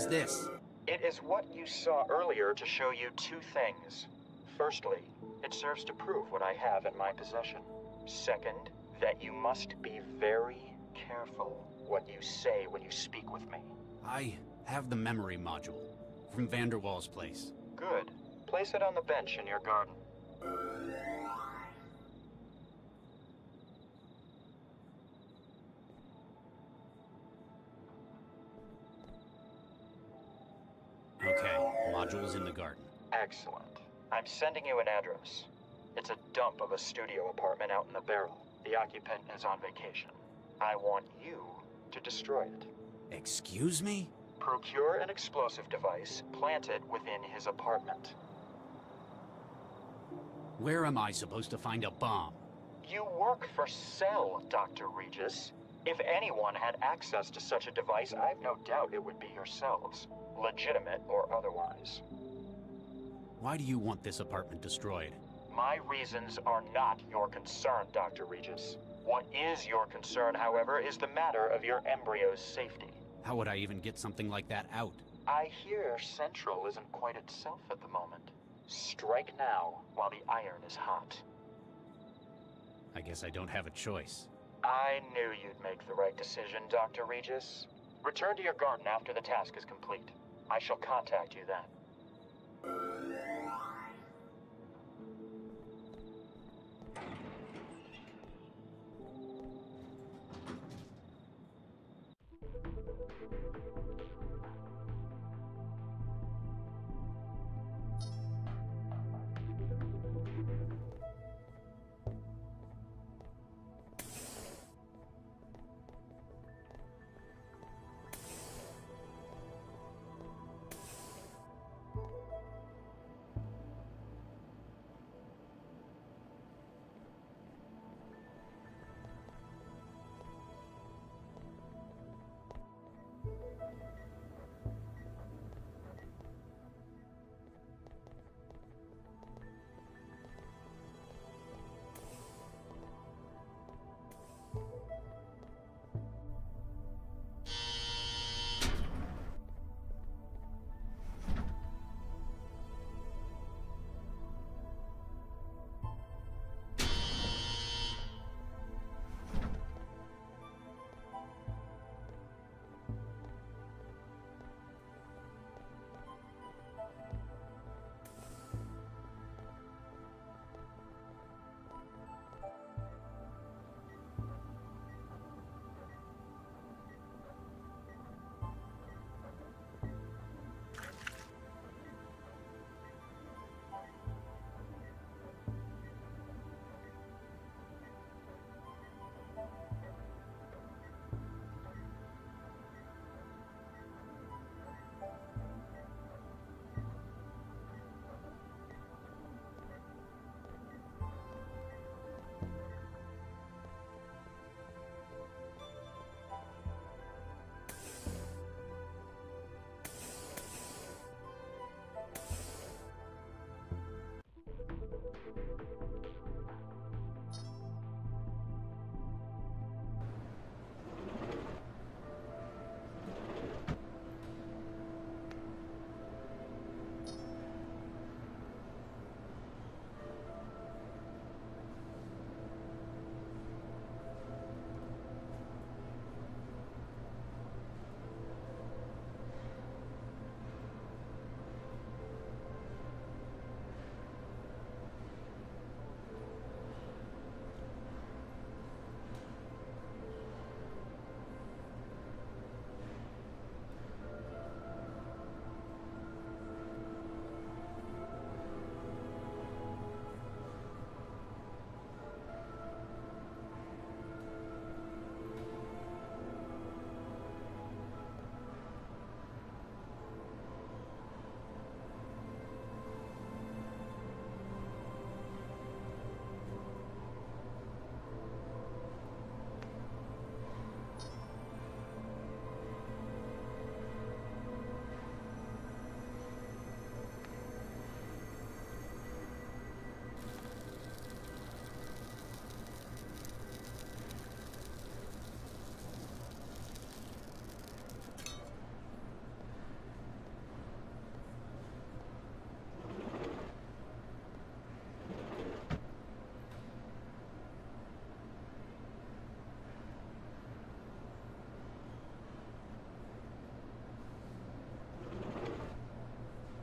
is this? It is what you saw earlier to show you two things. Firstly, it serves to prove what I have in my possession. Second, that you must be very careful what you say when you speak with me. I have the memory module from Vanderwall's place. Good. Place it on the bench in your garden. Okay, module's in the garden. Excellent. I'm sending you an address. It's a dump of a studio apartment out in the barrel. The occupant is on vacation. I want you to destroy it. Excuse me? Procure an explosive device, plant it within his apartment. Where am I supposed to find a bomb? You work for Cell, Dr. Regis. If anyone had access to such a device, I've no doubt it would be yourselves. Legitimate or otherwise. Why do you want this apartment destroyed? My reasons are not your concern, Dr. Regis. What is your concern, however, is the matter of your embryo's safety. How would I even get something like that out? I hear Central isn't quite itself at the moment. Strike now, while the iron is hot. I guess I don't have a choice. I knew you'd make the right decision, Dr. Regis. Return to your garden after the task is complete. I shall contact you then.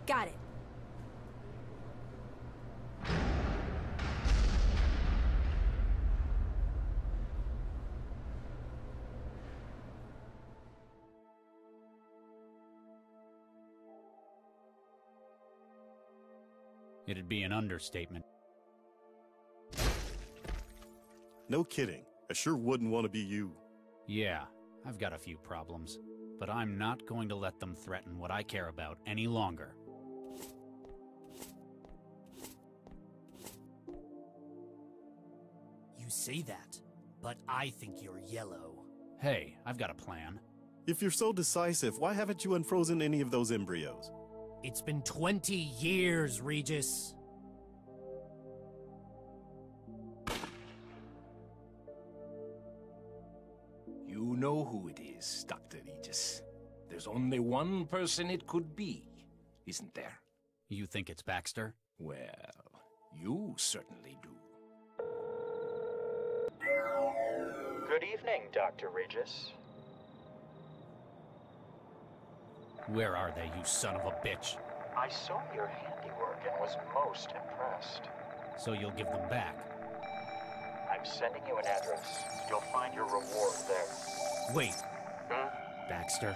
Got it. It'd be an understatement. No kidding. I sure wouldn't want to be you. Yeah, I've got a few problems, but I'm not going to let them threaten what I care about any longer. You say that, but I think you're yellow. Hey, I've got a plan. If you're so decisive, why haven't you unfrozen any of those embryos? It's been 20 years, Regis. You know who it is, Dr. Regis. There's only one person it could be, isn't there? You think it's Baxter? Well, you certainly do. Good evening, Dr. Regis. Where are they, you son of a bitch? I saw your handiwork and was most impressed. So you'll give them back? I'm sending you an address. You'll find your reward there. Wait. Baxter?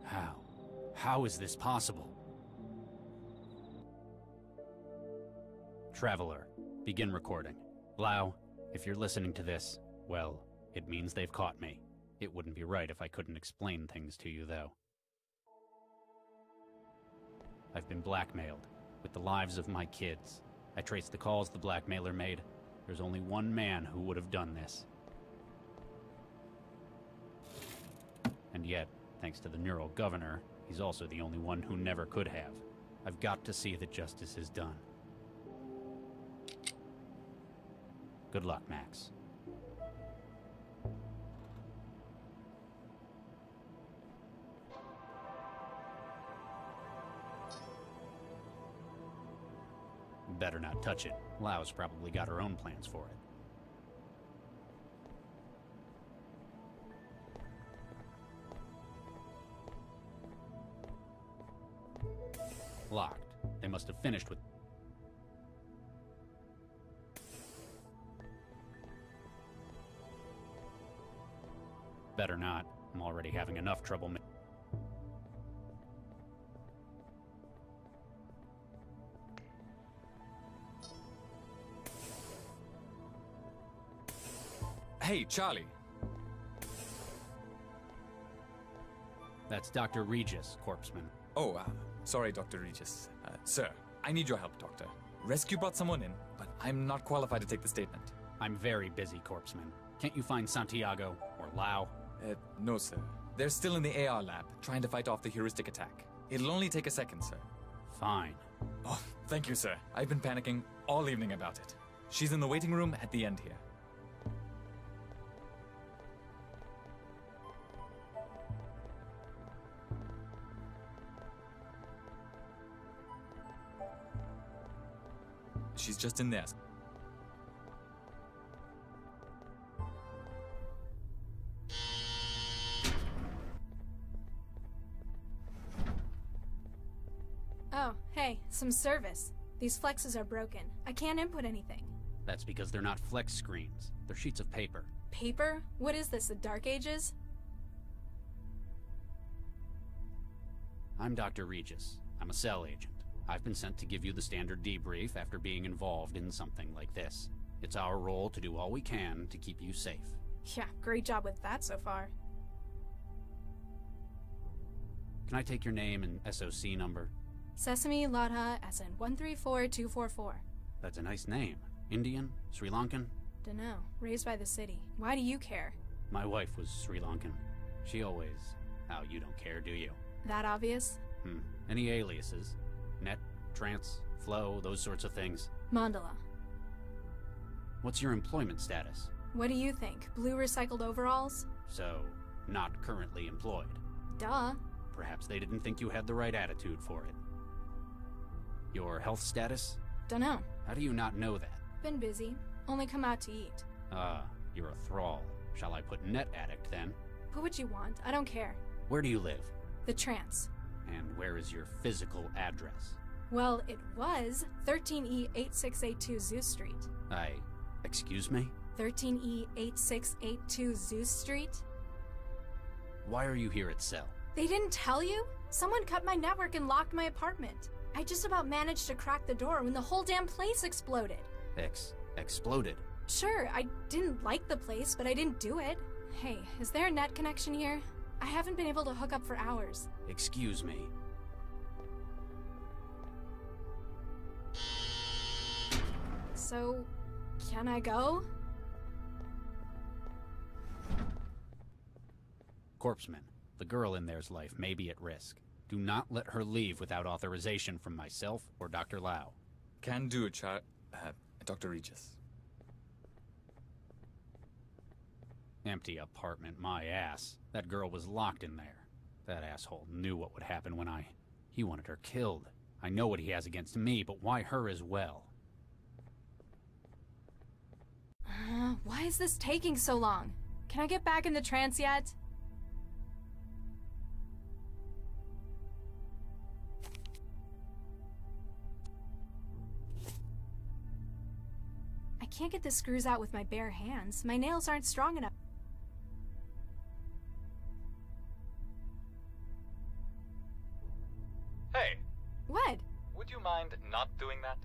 How? How is this possible? Traveler, begin recording. Lau, if you're listening to this, well, it means they've caught me. It wouldn't be right if I couldn't explain things to you, though. I've been blackmailed, with the lives of my kids. I traced the calls the blackmailer made. There's only one man who would have done this. And yet, thanks to the neural governor, he's also the only one who never could have. I've got to see that justice is done. Good luck, Max. Better not touch it. Lau's probably got her own plans for it. Locked. They must have finished with... Better not. I'm already having enough trouble. Hey, Charlie. That's Dr. Regis, corpseman. Oh, sorry, Dr. Regis. Sir, I need your help, Doctor. Rescue brought someone in, but I'm not qualified to take the statement. I'm very busy, corpseman. Can't you find Santiago or Lau? No, sir. They're still in the AR lab, trying to fight off the heuristic attack. It'll only take a second, sir. Fine. Oh, thank you, sir. I've been panicking all evening about it. She's in the waiting room at the end here. She's just in there. Oh, hey, some service. These flexes are broken. I can't input anything. That's because they're not flex screens. They're sheets of paper. Paper? What is this, the Dark Ages? I'm Dr. Regis. I'm a cell agent. I've been sent to give you the standard debrief after being involved in something like this. It's our role to do all we can to keep you safe. Yeah, great job with that so far. Can I take your name and SOC number? Sesame Ladha SN 134244. That's a nice name. Indian? Sri Lankan? Dunno. Raised by the city. Why do you care? My wife was Sri Lankan. She always... Oh, you don't care, do you? That obvious? Any aliases? Net, trance, flow, those sorts of things? Mandala. What's your employment status? What do you think? Blue recycled overalls? So, not currently employed. Duh. Perhaps they didn't think you had the right attitude for it. Your health status? Dunno. How do you not know that? Been busy. Only come out to eat. You're a thrall. Shall I put net addict then? Put what you want. I don't care. Where do you live? The trance. And where is your physical address? Well, it was 13E8682 Zeus Street. Excuse me? 13E8682 Zeus Street? Why are you here at Cell? They didn't tell you? Someone cut my network and locked my apartment. I just about managed to crack the door when the whole damn place exploded. Exploded? Sure, I didn't like the place, but I didn't do it. Hey, is there a net connection here? I haven't been able to hook up for hours. Excuse me. So, can I go? Corpseman, the girl in there's life may be at risk. Do not let her leave without authorization from myself or Dr. Lau. Can do, Dr. Regis. Empty apartment, my ass. That girl was locked in there. That asshole knew what would happen when he wanted her killed. I know what he has against me, but why her as well? Why is this taking so long? Can I get back in the trance yet? I can't get the screws out with my bare hands. My nails aren't strong enough. Hey! What? Would you mind not doing that?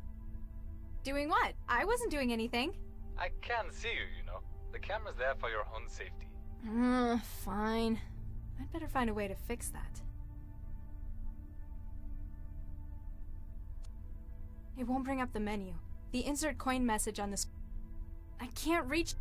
Doing what? I wasn't doing anything. I can see you, you know. The camera's there for your own safety. Fine. I'd better find a way to fix that. It won't bring up the menu. The insert coin message on this. I can't reach.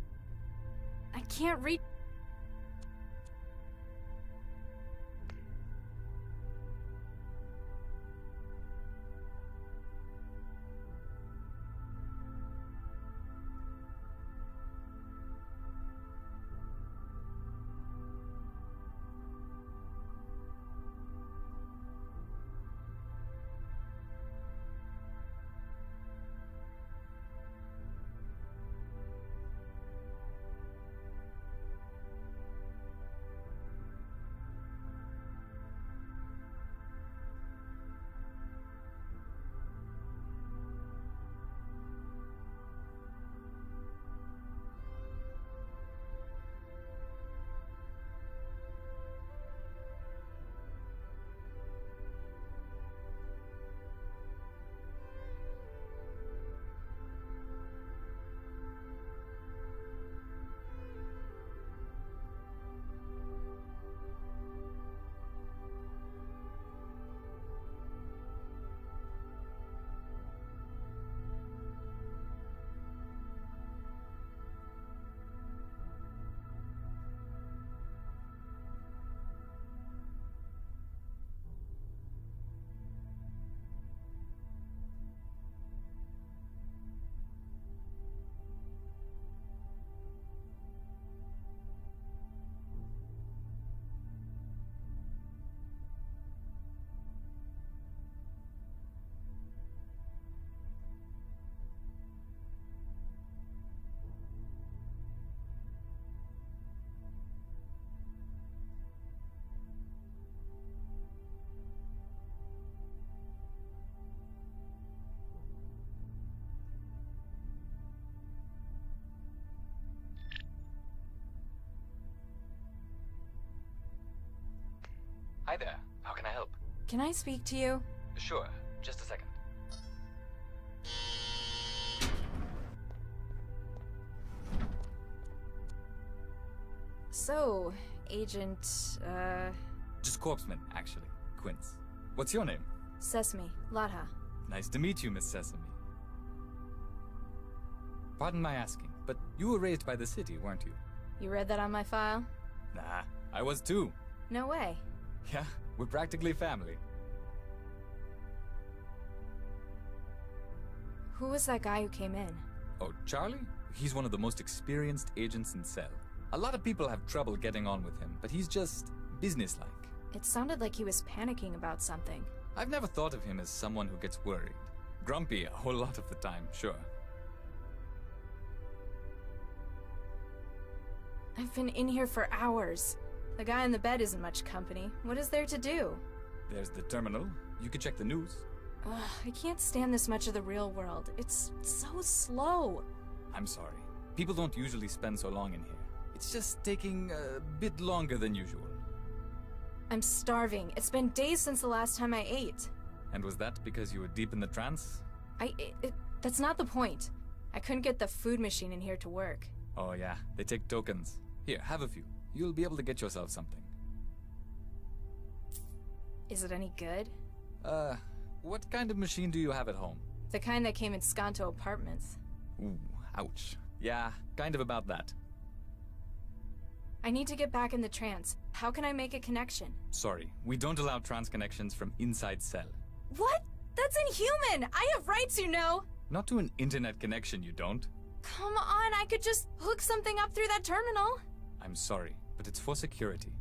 Hi there. How can I help? Can I speak to you? Sure. Just a second. So, Agent, Just Corpseman, actually. Quince. What's your name? Sesame, Latha. Nice to meet you, Miss Sesame. Pardon my asking, but you were raised by the city, weren't you? You read that on my file? Nah, I was too. No way. Yeah, we're practically family. Who was that guy who came in? Oh, Charlie? He's one of the most experienced agents in Cell. A lot of people have trouble getting on with him, but he's just businesslike. It sounded like he was panicking about something. I've never thought of him as someone who gets worried. Grumpy a whole lot of the time, sure. I've been in here for hours. The guy in the bed isn't much company. What is there to do? There's the terminal. You can check the news. Ugh, I can't stand this much of the real world. It's so slow. I'm sorry. People don't usually spend so long in here. It's just taking a bit longer than usual. I'm starving. It's been days since the last time I ate. And was that because you were deep in the trance? That's not the point. I couldn't get the food machine in here to work. Oh yeah, they take tokens. Here, have a few. You'll be able to get yourself something. Is it any good? What kind of machine do you have at home? The kind that came in Skanto apartments. Ooh, ouch. Yeah, kind of about that. I need to get back in the trance. How can I make a connection? Sorry, we don't allow trans connections from inside cell. What? That's inhuman! I have rights, you know! Not to an internet connection, you don't. Come on, I could just hook something up through that terminal. I'm sorry, but it's for security.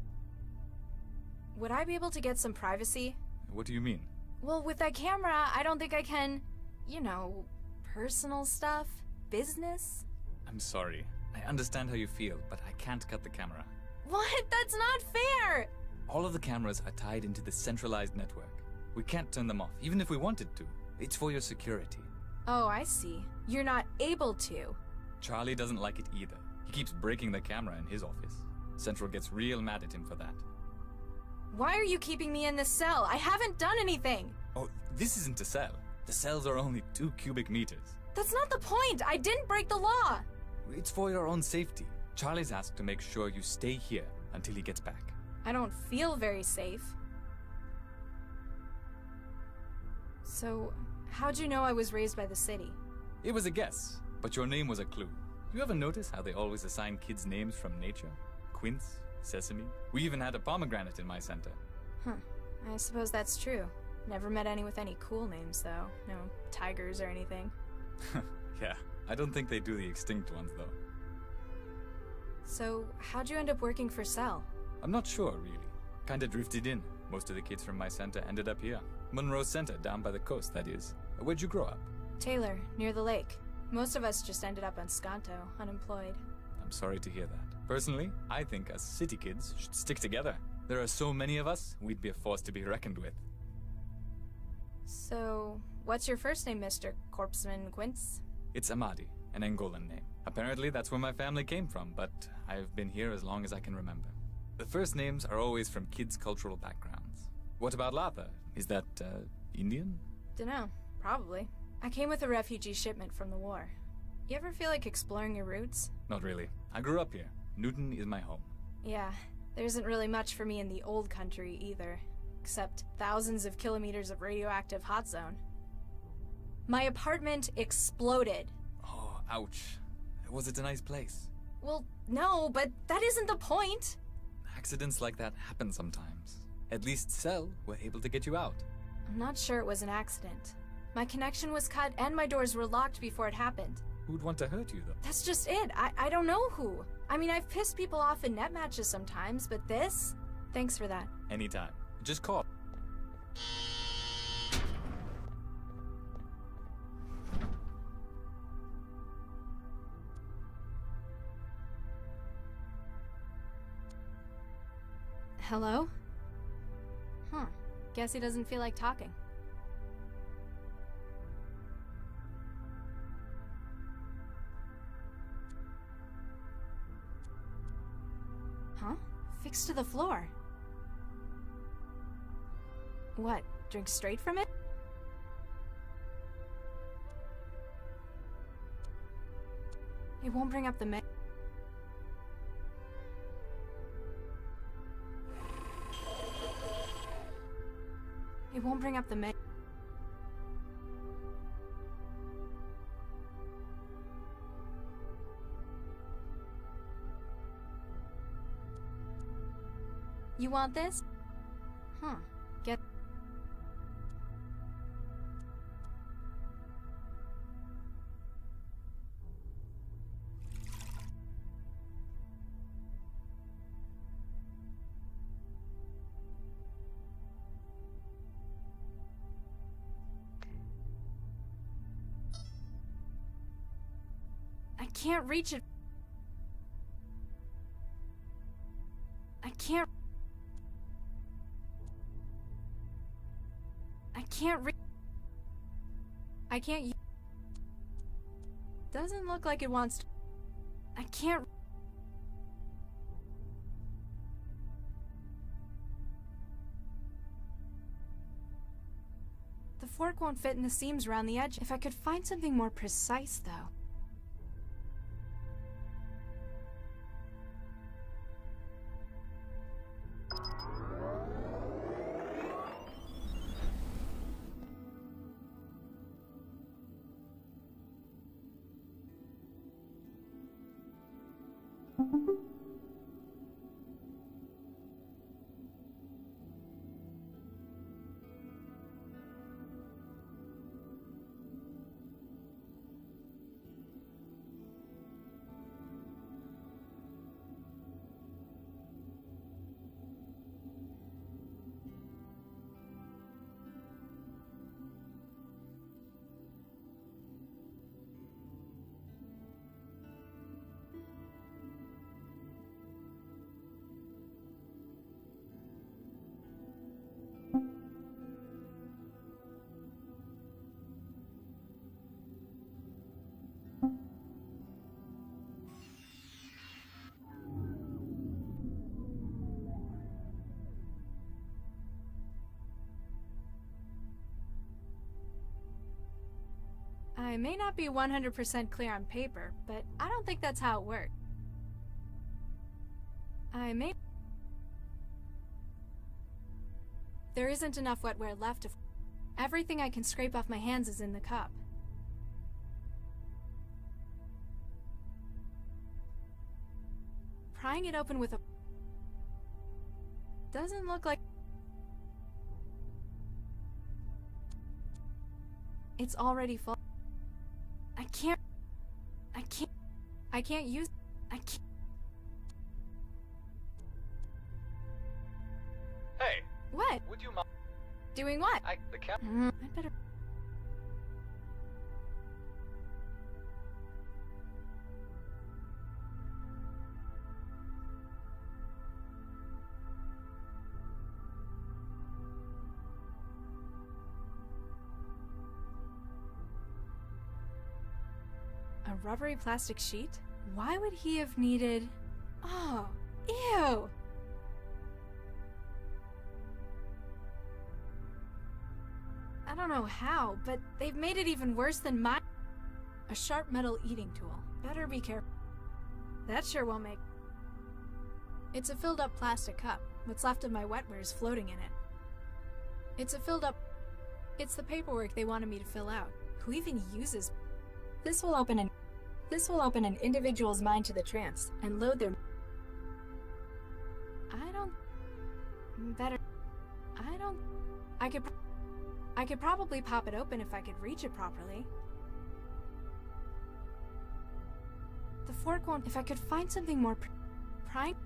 Would I be able to get some privacy? What do you mean? Well, with that camera, I don't think I can, you know, personal stuff, business. I'm sorry. I understand how you feel, but I can't cut the camera. What? That's not fair! All of the cameras are tied into the centralized network. We can't turn them off, even if we wanted to. It's for your security. Oh, I see. You're not able to. Charlie doesn't like it either. He keeps breaking the camera in his office. Central gets real mad at him for that. Why are you keeping me in this cell? I haven't done anything! Oh, this isn't a cell. The cells are only 2 cubic meters. That's not the point! I didn't break the law! It's for your own safety. Charlie's asked to make sure you stay here until he gets back. I don't feel very safe. So, how'd you know I was raised by the city? It was a guess, but your name was a clue. You ever notice how they always assign kids names from nature? Quince, Sesame. We even had a pomegranate in my center. Huh. I suppose that's true. Never met any with any cool names, though. No tigers or anything. Yeah, I don't think they do the extinct ones, though. So, how'd you end up working for Cell? I'm not sure, really. Kinda drifted in. Most of the kids from my center ended up here. Monroe Center, down by the coast, that is. Where'd you grow up? Taylor, near the lake. Most of us just ended up on Skanto, unemployed. I'm sorry to hear that. Personally, I think us city kids should stick together. There are so many of us, we'd be a force to be reckoned with. So, what's your first name, Mr. Corpseman Quince? It's Amadi, an Angolan name. Apparently that's where my family came from, but I've been here as long as I can remember. The first names are always from kids' cultural backgrounds. What about Latha? Is that, Indian? Dunno. Probably. I came with a refugee shipment from the war. You ever feel like exploring your roots? Not really. I grew up here. Newton is my home. Yeah, there isn't really much for me in the old country either. Except thousands of kilometers of radioactive hot zone. My apartment exploded. Oh, ouch. Was it a nice place? Well, no, but that isn't the point. Accidents like that happen sometimes. At least Cell were able to get you out. I'm not sure it was an accident. My connection was cut and my doors were locked before it happened. Who'd want to hurt you, though? That's just it. I don't know who. I mean, I've pissed people off in net matches sometimes, but this? Thanks for that. Anytime. Just call. Hello? Huh. Guess he doesn't feel like talking. Huh? Fixed to the floor. What? Drink straight from it? It won't bring up the menu. It won't bring up the menu. You want this? Huh. Get... can't reach it. I can't reach. I can't. Doesn't look like it wants to. I can't. The fork won't fit in the seams around the edge. If I could find something more precise, though. I may not be 100% clear on paper, but I don't think that's how it works. There isn't enough wetware left to... Everything I can scrape off my hands is in the cup. Prying it open with a... Doesn't look like... It's already full. I can't use... I can't... Hey! What? Would you mind? Doing what? The cap. I'd better... A rubbery plastic sheet? Why would he have needed... Oh, ew! I don't know how, but they've made it even worse than mine. A sharp metal eating tool. Better be careful. That sure won't make... It's a filled-up plastic cup. What's left of my wetware is floating in it. It's a filled-up... It's the paperwork they wanted me to fill out. Who even uses... This will open an individual's mind to the trance and load their... I could probably pop it open if I could reach it properly. The fork won't... If I could find something more prime...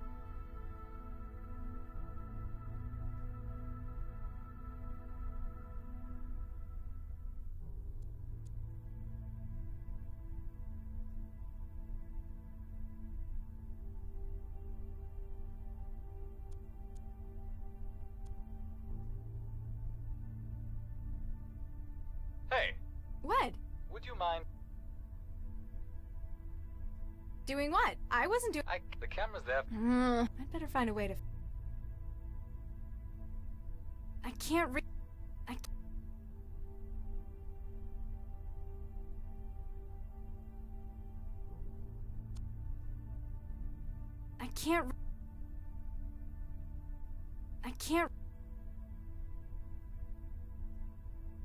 Hey! What? Would you mind? Doing what? I wasn't doing... The camera's there. I'd better find a way to... I can't read... I can't...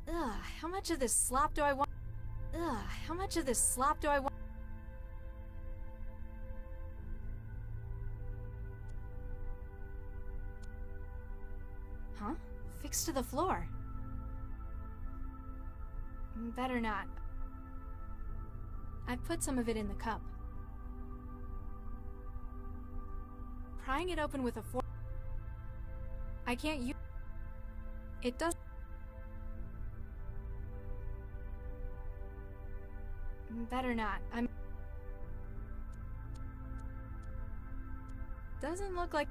Ugh, how much of this slop do I want? Ugh, how much of this slop do I want? Huh? Fixed to the floor. Better not. I put some of it in the cup. Prying it open with a fork. I can't use... It does... Better not. Doesn't look like...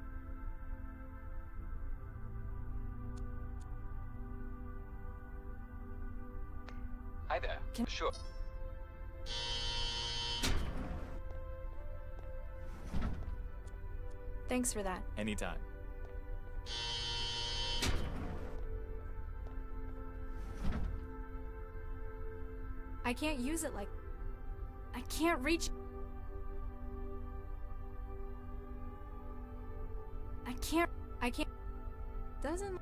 Hi there. Sure. Thanks for that. Anytime. I can't use it like... I can't reach... I can't... Doesn't...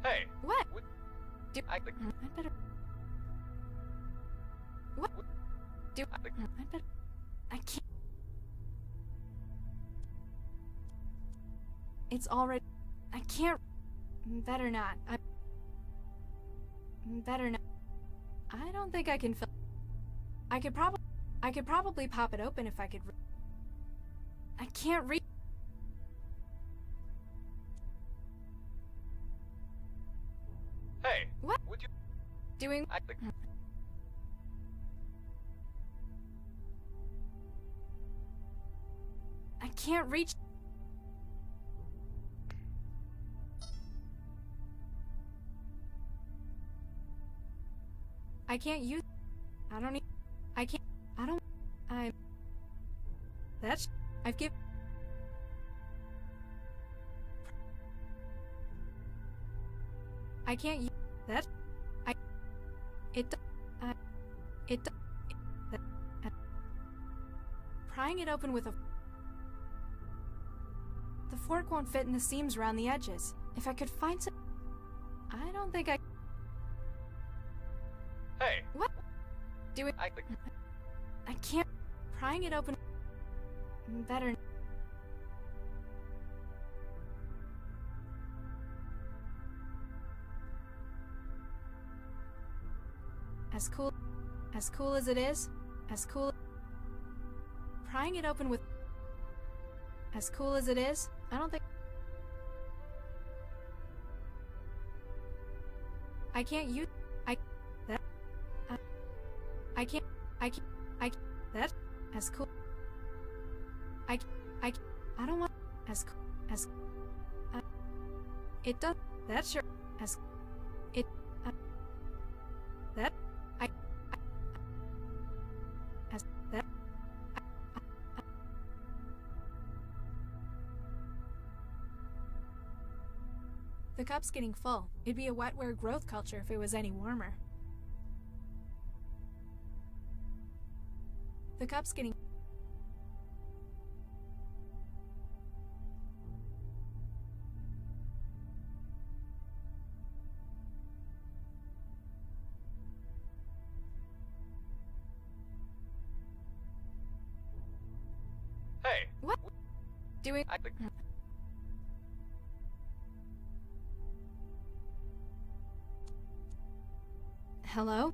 Hey. What? Do I... I'd better... What? Do I'd better... I can't... It's already... I can't... Better not. Better not. I don't think I can fill... I could probably pop it open if I could... I can't read... Hey. What? Would you... Doing... I can't reach... I can't use... I don't need... I can't... I don't... I'm... That's... I've given... I can't use... That... I... It... It... That... Prying it open with a... The fork won't fit in the seams around the edges. If I could find some... I don't think I... Hey. What? Do it... I can't... Prying it open... Better... As cool as it is, as cool... Prying it open with... As cool as it is, I don't think... I can't use... That... I can't... That... As cool... I don't want... As... It does... That sure... As... It... That... As... That... The cup's getting full. It'd be a wetware growth culture if it was any warmer. The cup's getting... Hey. What? Doing... Hello?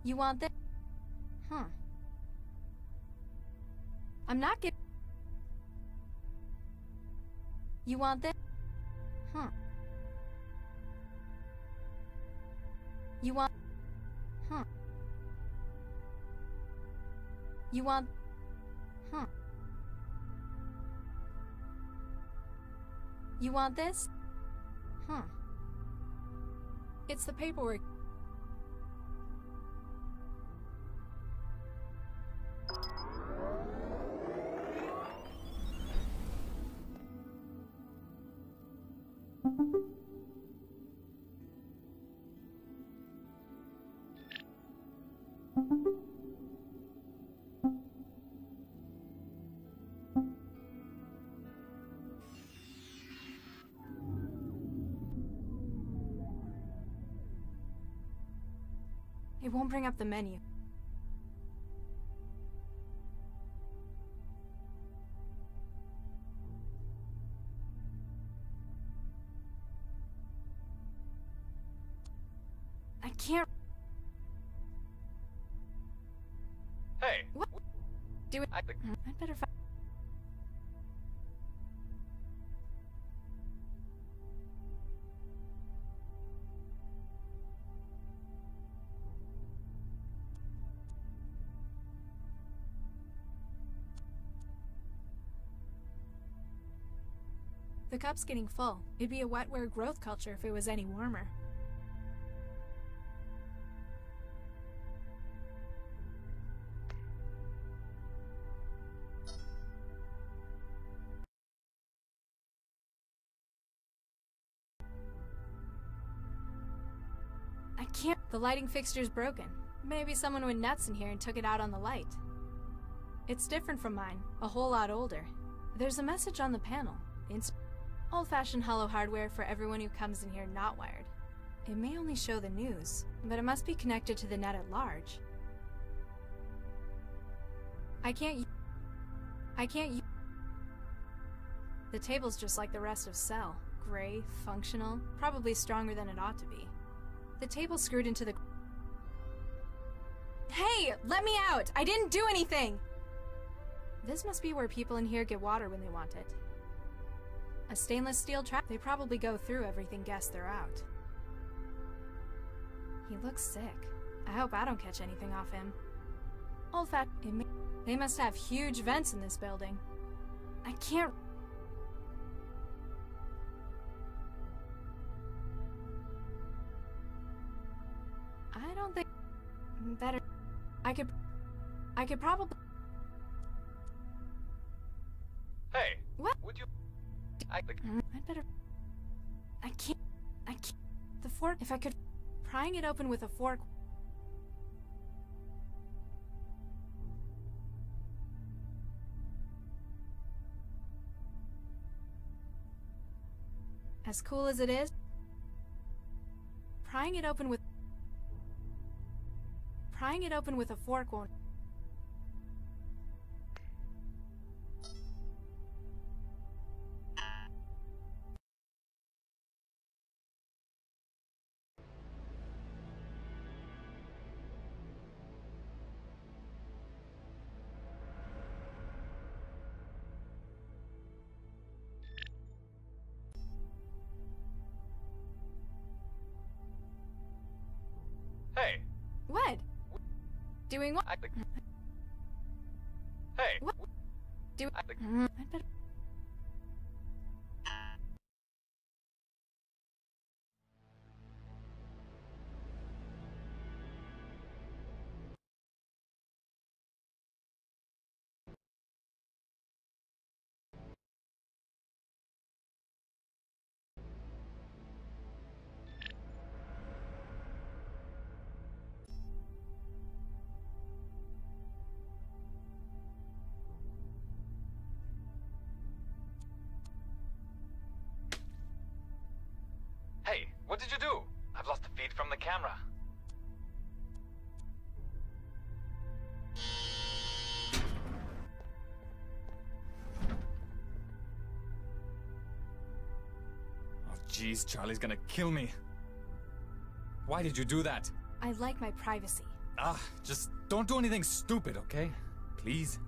You want this? I'm not getting... You want this? You want... You want... You want this? It's the paperwork. It won't bring up the menu. I can't... Hey. What? Do it... I'd better find... The cup's getting full. It'd be a wetware growth culture if it was any warmer. I can't. The lighting fixture's broken. Maybe someone went nuts in here and took it out on the light. It's different from mine, a whole lot older. There's a message on the panel. Old-fashioned hollow hardware for everyone who comes in here not wired. It may only show the news, but it must be connected to the net at large. I can't. The table's just like the rest of Cell. Gray, functional, probably stronger than it ought to be. The table's screwed into the... Hey! Let me out! I didn't do anything! This must be where people in here get water when they want it. A stainless steel trap. They probably go through everything guess they're out. He looks sick. I hope I don't catch anything off him. Old fat... They must have huge vents in this building. I can't... I don't think... Better... I could probably... Hey! What? Would you... I'd better... I can't... The fork... If I could... Prying it open with a fork... As cool as it is... Prying it open with a fork won't... Hey! What? Doing what? Hey! What? I'd better... Hey, what did you do? I've lost the feed from the camera. Oh jeez, Charlie's gonna kill me. Why did you do that? I like my privacy. Just don't do anything stupid, okay? Please?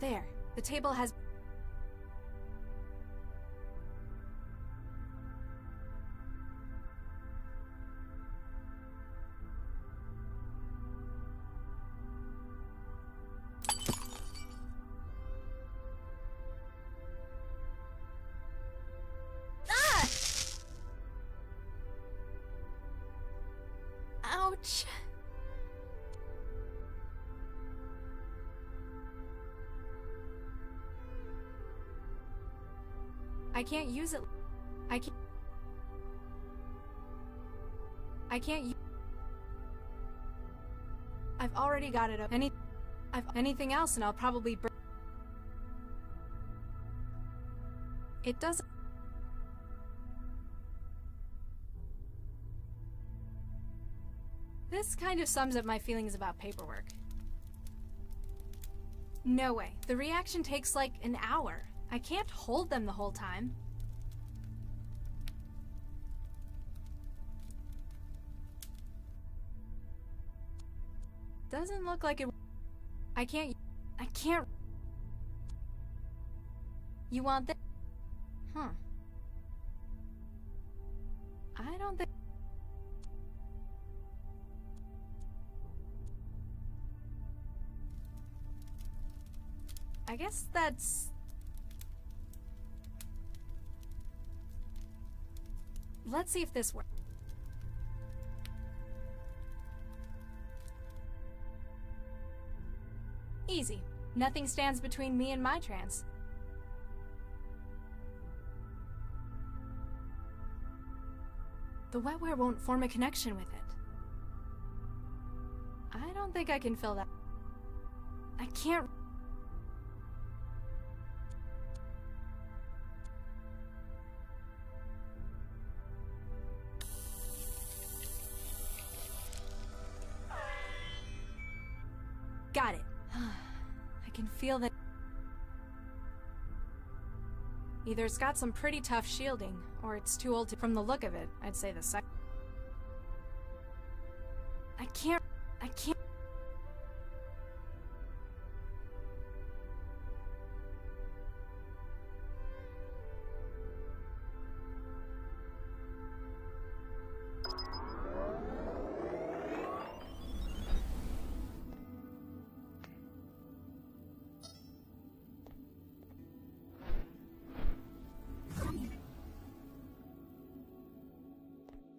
There. The table has... Ah! Ouch. I can't use it. I can't I've already got it up. Anything else and I'll probably It doesn't... This kind of sums up my feelings about paperwork. No way. The reaction takes like an hour. I can't hold them the whole time. Doesn't look like it... I can't... You want that? Huh. I don't think... I guess that's... Let's see if this works. Easy. Nothing stands between me and my trance. The wetware won't form a connection with it. I don't think I can fill that. I can't... Got it. I can feel that. Either it's got some pretty tough shielding, or it's too old to. From the look of it, I'd say the second. I can't.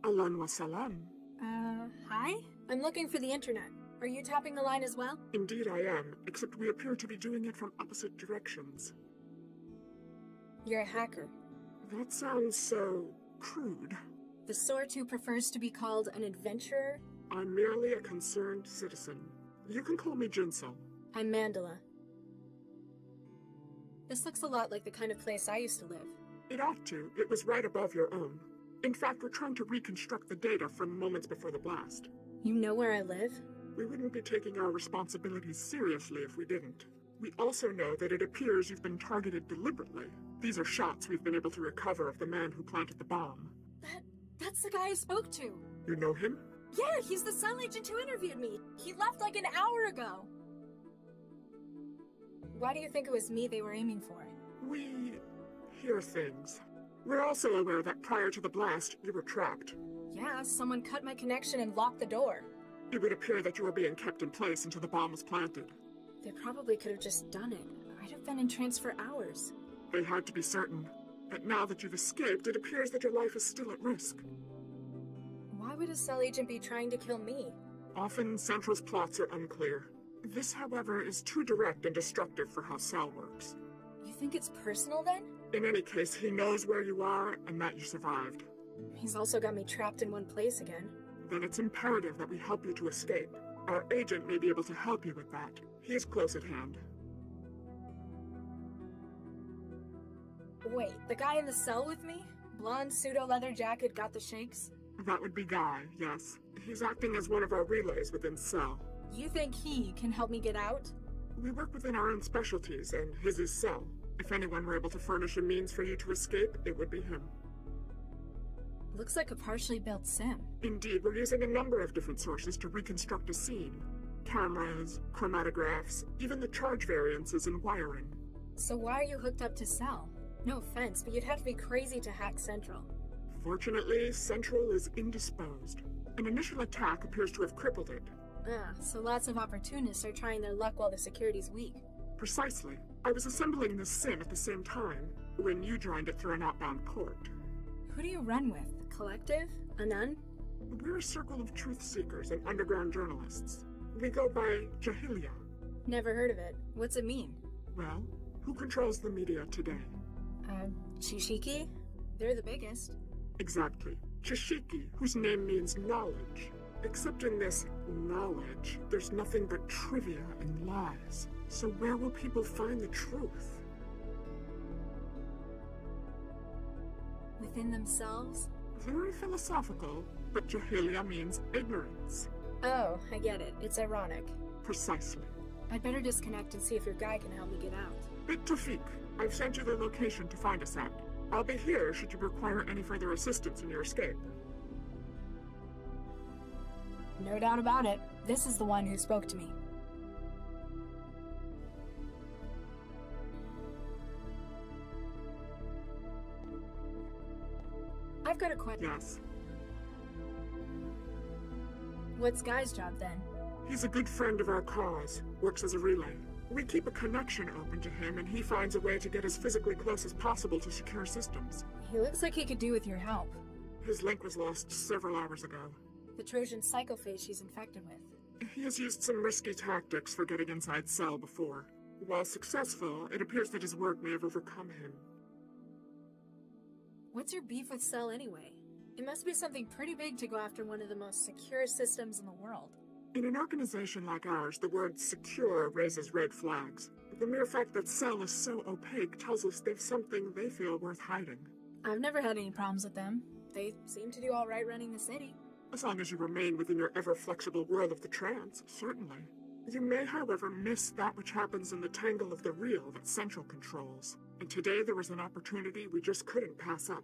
Alan wa salam. Hi? I'm looking for the internet. Are you tapping the line as well? Indeed I am, except we appear to be doing it from opposite directions. You're a hacker. That sounds so... crude. The sort who prefers to be called an adventurer? I'm merely a concerned citizen. You can call me Jinsel. I'm Mandela. This looks a lot like the kind of place I used to live. It ought to. It was right above your own. In fact, we're trying to reconstruct the data from moments before the blast. You know where I live? We wouldn't be taking our responsibilities seriously if we didn't. We also know that it appears you've been targeted deliberately. These are shots we've been able to recover of the man who planted the bomb. That's the guy I spoke to. You know him? Yeah, he's the cell agent who interviewed me. He left like an hour ago. Why do you think it was me they were aiming for? We hear things. We're also aware that prior to the blast, you were trapped. Yeah, someone cut my connection and locked the door. It would appear that you were being kept in place until the bomb was planted. They probably could have just done it. I'd have been in trance for hours. They had to be certain. But now that you've escaped, it appears that your life is still at risk. Why would a cell agent be trying to kill me? Often, Central's plots are unclear. This, however, is too direct and destructive for how Cell works. You think it's personal, then? In any case, he knows where you are and that you survived. He's also got me trapped in one place again. Then it's imperative that we help you to escape. Our agent may be able to help you with that. He is close at hand. Wait, the guy in the cell with me? Blonde pseudo-leather jacket, got the shakes? That would be Guy, yes. He's acting as one of our relays within Cell. You think he can help me get out? We work within our own specialties, and his is Cell. If anyone were able to furnish a means for you to escape, it would be him. Looks like a partially built sim. Indeed, we're using a number of different sources to reconstruct a scene. Cameras, chromatographs, even the charge variances and wiring. So why are you hooked up to Cell? No offense, but you'd have to be crazy to hack Central. Fortunately, Central is indisposed. An initial attack appears to have crippled it. So lots of opportunists are trying their luck while the security's weak. Precisely. I was assembling this sim at the same time, when you joined it through an outbound port. Who do you run with? Collective? A nun? We're a circle of truth seekers and underground journalists. We go by Jahilia. Never heard of it. What's it mean? Well, who controls the media today? Chishiki? They're the biggest. Exactly. Chishiki, whose name means knowledge. Except in this knowledge, there's nothing but trivia and lies. So where will people find the truth? Within themselves? Very philosophical, but Jahilia means ignorance. Oh, I get it. It's ironic. Precisely. I'd better disconnect and see if your guy can help me get out. Bit Tawfiq, I've sent you the location to find us at. I'll be here should you require any further assistance in your escape. No doubt about it. This is the one who spoke to me. I've got a question. Yes. What's Guy's job then? He's a good friend of our cause. Works as a relay. We keep a connection open to him, and he finds a way to get as physically close as possible to secure systems. He looks like he could do with your help. His link was lost several hours ago. The Trojan psychophage she's infected with. He has used some risky tactics for getting inside Cell before. While successful, it appears that his work may have overcome him. What's your beef with Cell anyway? It must be something pretty big to go after one of the most secure systems in the world. In an organization like ours, the word secure raises red flags. The mere fact that Cell is so opaque tells us they've something they feel worth hiding. I've never had any problems with them. They seem to do all right running the city. As long as you remain within your ever-flexible world of the trance, certainly. You may, however, miss that which happens in the tangle of the real that Central controls. And today there was an opportunity we just couldn't pass up.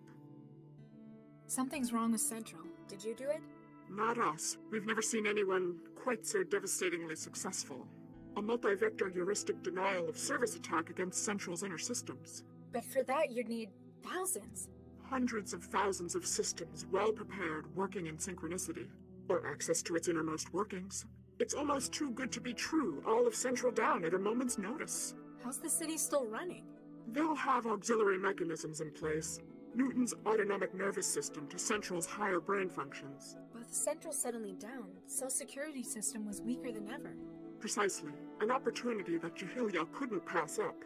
Something's wrong with Central. Did you do it? Not us. We've never seen anyone quite so devastatingly successful. A multi-vector heuristic denial of service attack against Central's inner systems. But for that you'd need thousands. Hundreds of thousands of systems well prepared, working in synchronicity. Or access to its innermost workings. It's almost too good to be true, all of Central down at a moment's notice. How's the city still running? They'll have auxiliary mechanisms in place. Newton's autonomic nervous system to Central's higher brain functions. With Central suddenly down, Cell's security system was weaker than ever. Precisely. An opportunity that Jahilia couldn't pass up.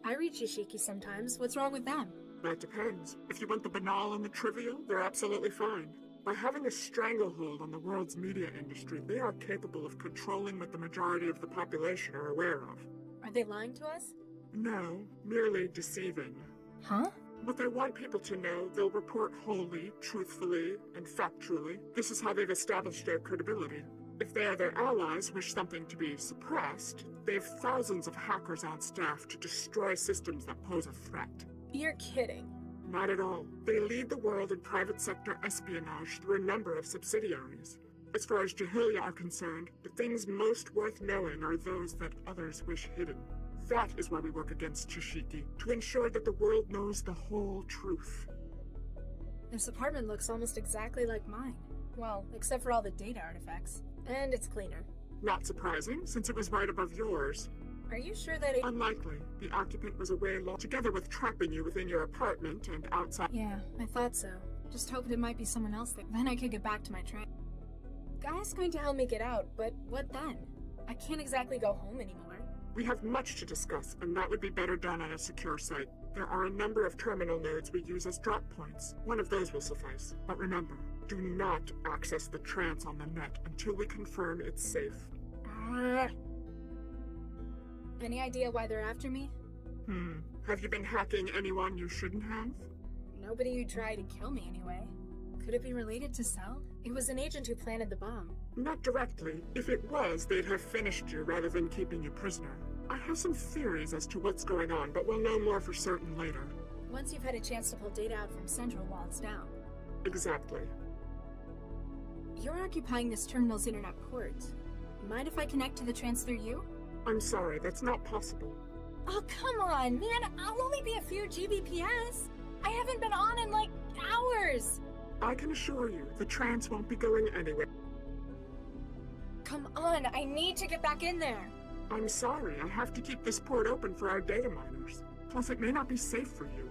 I read Yashiki sometimes. What's wrong with them? That depends. If you want the banal and the trivial, they're absolutely fine. By having a stranglehold on the world's media industry, they are capable of controlling what the majority of the population are aware of. Are they lying to us? No, merely deceiving. Huh? What they want people to know, they'll report wholly, truthfully, and factually. This is how they've established their credibility. If they or their allies wish something to be suppressed, they have thousands of hackers on staff to destroy systems that pose a threat. You're kidding. Not at all. They lead the world in private sector espionage through a number of subsidiaries. As far as Jahilia are concerned, the things most worth knowing are those that others wish hidden. That is why we work against Chishiki, to ensure that the world knows the whole truth. This apartment looks almost exactly like mine. Well, except for all the data artifacts. And it's cleaner. Not surprising, since it was right above yours. Are you sure that it— Unlikely. The occupant was away long, together with trapping you within your apartment and outside. Yeah, I thought so. Just hoped it might be someone else then I could get back to my train. Guy's going to help me get out, but what then? I can't exactly go home anymore. We have much to discuss, and that would be better done on a secure site. There are a number of terminal nodes we use as drop points. One of those will suffice. But remember, do not access the trance on the net until we confirm it's safe. Any idea why they're after me? Have you been hacking anyone you shouldn't have? Nobody who tried to kill me anyway. Could it be related to Cell? It was an agent who planted the bomb. Not directly. If it was, they'd have finished you rather than keeping you prisoner. I have some theories as to what's going on, but we'll know more for certain later. Once you've had a chance to pull data out from Central while it's down. Exactly. You're occupying this terminal's internet port. Mind if I connect to the trance through you? I'm sorry, that's not possible. Oh, come on, man! I'll only be a few Gbps! I haven't been on in, like, hours! I can assure you, the trance won't be going anywhere. Come on, I need to get back in there! I'm sorry, I have to keep this port open for our data miners. Plus, it may not be safe for you.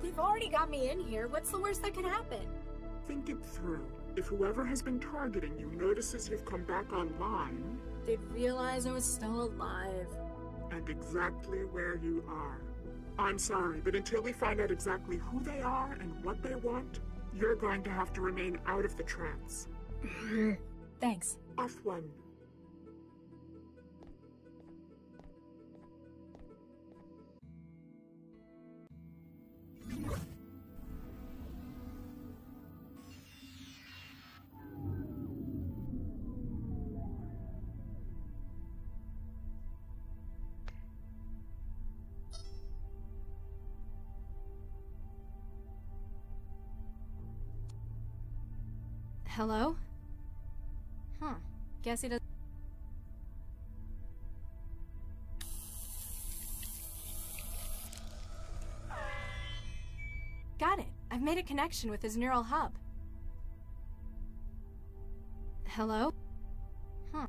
They've already got me in here. What's the worst that could happen? Think it through. If whoever has been targeting you notices you've come back online... They'd realize I was still alive. And exactly where you are. I'm sorry, but until we find out exactly who they are and what they want, you're going to have to remain out of the trance. Thanks. Off one. Hello? Huh. Guess he does. Got it. I've made a connection with his neural hub. Hello? Huh.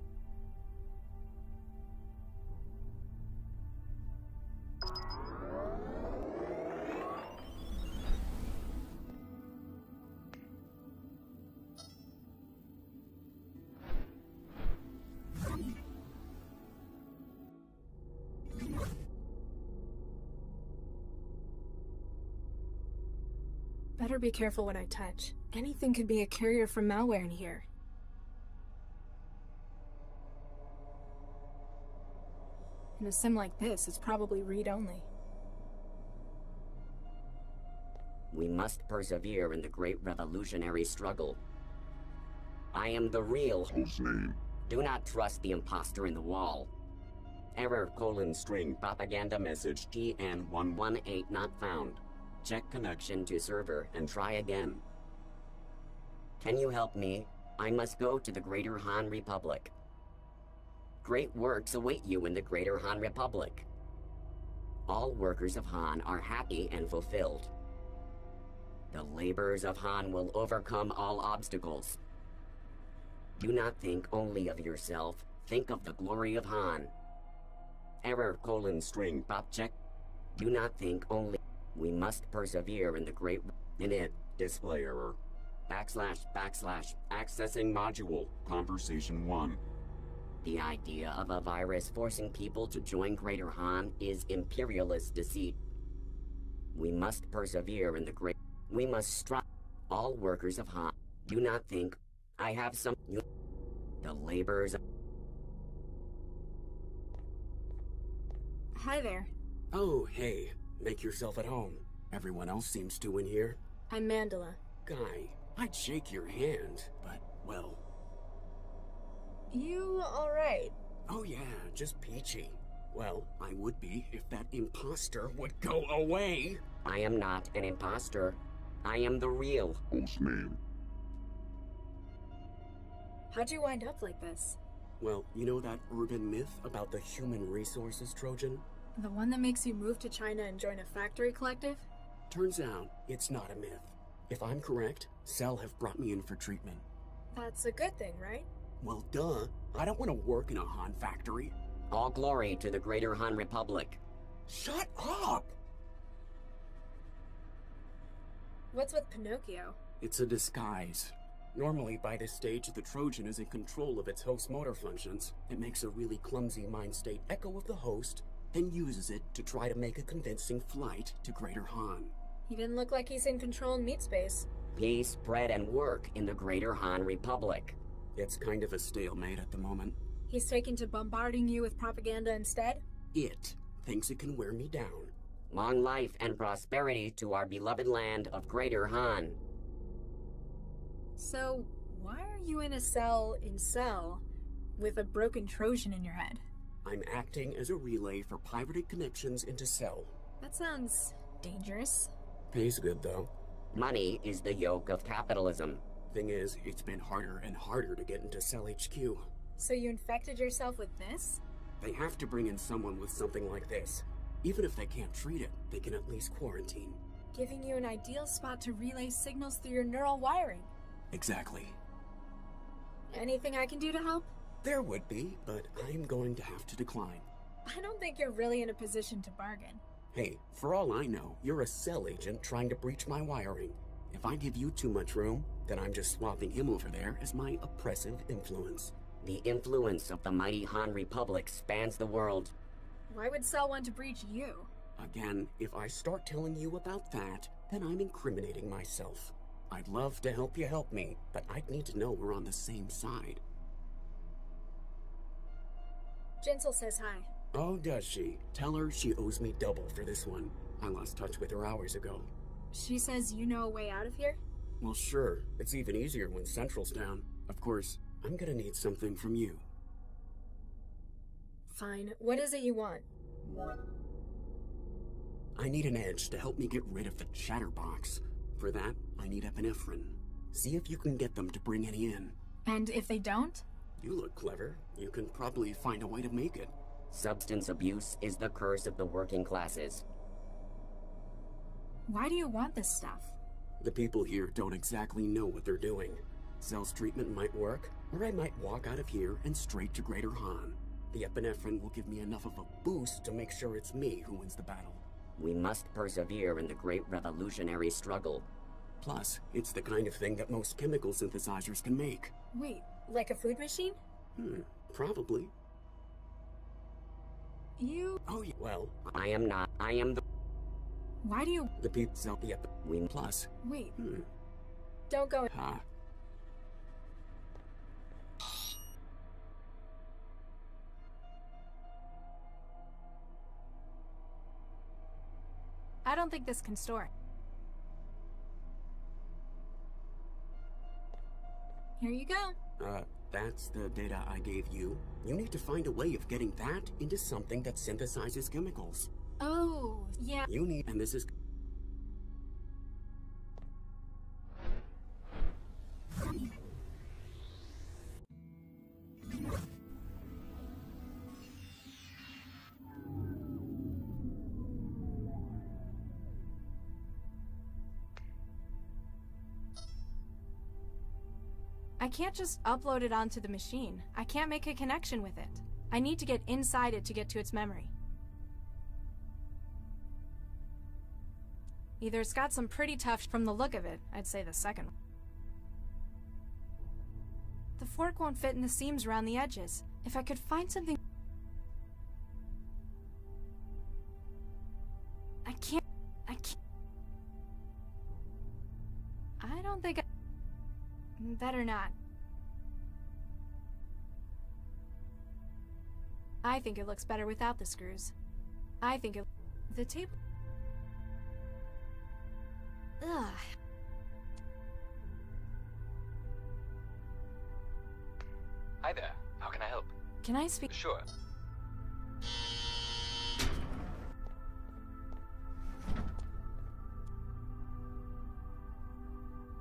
Better be careful what I touch. Anything could be a carrier for malware in here. In a sim like this, it's probably read-only. We must persevere in the great revolutionary struggle. I am the real. Whose name? Do not trust the imposter in the wall. Error : string propaganda message TN118 not found. Check connection to server and try again. Can you help me? I must go to the Greater Han Republic. Great works await you in the Greater Han Republic. All workers of Han are happy and fulfilled. The laborers of Han will overcome all obstacles. Do not think only of yourself, think of the glory of Han. Error : string pop check. Do not think only. We must persevere in the great. Init. Display error. / accessing module. Conversation 1. The idea of a virus forcing people to join Greater Han is imperialist deceit. We must persevere in the great. We must strive. All workers of Han. Do not think. I have some. The laborers. Hi there. Oh, hey. Make yourself at home. Everyone else seems to in here. I'm Mandela. Guy, I'd shake your hand, but, well... You alright? Oh yeah, just peachy. Well, I would be if that imposter would go away. I am not an imposter. I am the real. Whose name? How'd you wind up like this? Well, you know that urban myth about the human resources Trojan? The one that makes you move to China and join a factory collective? Turns out, it's not a myth. If I'm correct, Cell have brought me in for treatment. That's a good thing, right? Well, duh. I don't want to work in a Han factory. All glory to the Greater Han Republic. Shut up! What's with Pinocchio? It's a disguise. Normally, by this stage, the Trojan is in control of its host motor functions. It makes a really clumsy mind state echo of the host, then uses it to try to make a convincing flight to Greater Han. He didn't look like he's in control in meat space. Peace, bread, and work in the Greater Han Republic. It's kind of a stalemate at the moment. He's taken to bombarding you with propaganda instead? It thinks it can wear me down. Long life and prosperity to our beloved land of Greater Han. So, why are you in a cell in Cell with a broken Trojan in your head? I'm acting as a relay for pirated connections into Cell. That sounds dangerous. Pays good, though. Money is the yoke of capitalism. Thing is, it's been harder and harder to get into Cell HQ. So you infected yourself with this? They have to bring in someone with something like this. Even if they can't treat it, they can at least quarantine. Giving you an ideal spot to relay signals through your neural wiring. Exactly. Anything I can do to help? There would be, but I'm going to have to decline. I don't think you're really in a position to bargain. Hey, for all I know, you're a Cell agent trying to breach my wiring. If I give you too much room, then I'm just swapping him over there as my oppressive influence. The influence of the mighty Han Republic spans the world. Why would Cell want to breach you? Again, if I start telling you about that, then I'm incriminating myself. I'd love to help you help me, but I'd need to know we're on the same side. Jinsel says hi. Oh, does she? Tell her she owes me double for this one. I lost touch with her hours ago. She says you know a way out of here? Well, sure. It's even easier when Central's down. Of course, I'm gonna need something from you. Fine. What is it you want? I need an edge to help me get rid of the chatterbox. For that, I need epinephrine. See if you can get them to bring any in. And if they don't? You look clever. You can probably find a way to make it. Substance abuse is the curse of the working classes. Why do you want this stuff? The people here don't exactly know what they're doing. Cell's treatment might work, or I might walk out of here and straight to Greater Han. The epinephrine will give me enough of a boost to make sure it's me who wins the battle. We must persevere in the great revolutionary struggle. Plus, it's the kind of thing that most chemical synthesizers can make. Wait, like a food machine? Probably. You... Oh, yeah. Well, I am not. I am the... Why do you... The pizza, the Wing Plus. Wait. Don't go... Ah. I don't think this can store. Here you go. That's the data I gave you. You need to find a way of getting that into something that synthesizes chemicals. Oh, yeah. You need... And this is... I can't just upload it onto the machine. I can't make a connection with it. I need to get inside it to get to its memory. Either it's got some pretty tough from the look of it, I'd say the second one. The fork won't fit in the seams around the edges. If I could find something... I can't... I don't think I... Better not. I think it looks better without the screws. I think it... The tape... Ugh. Hi there. How can I help? Can I speak? Sure.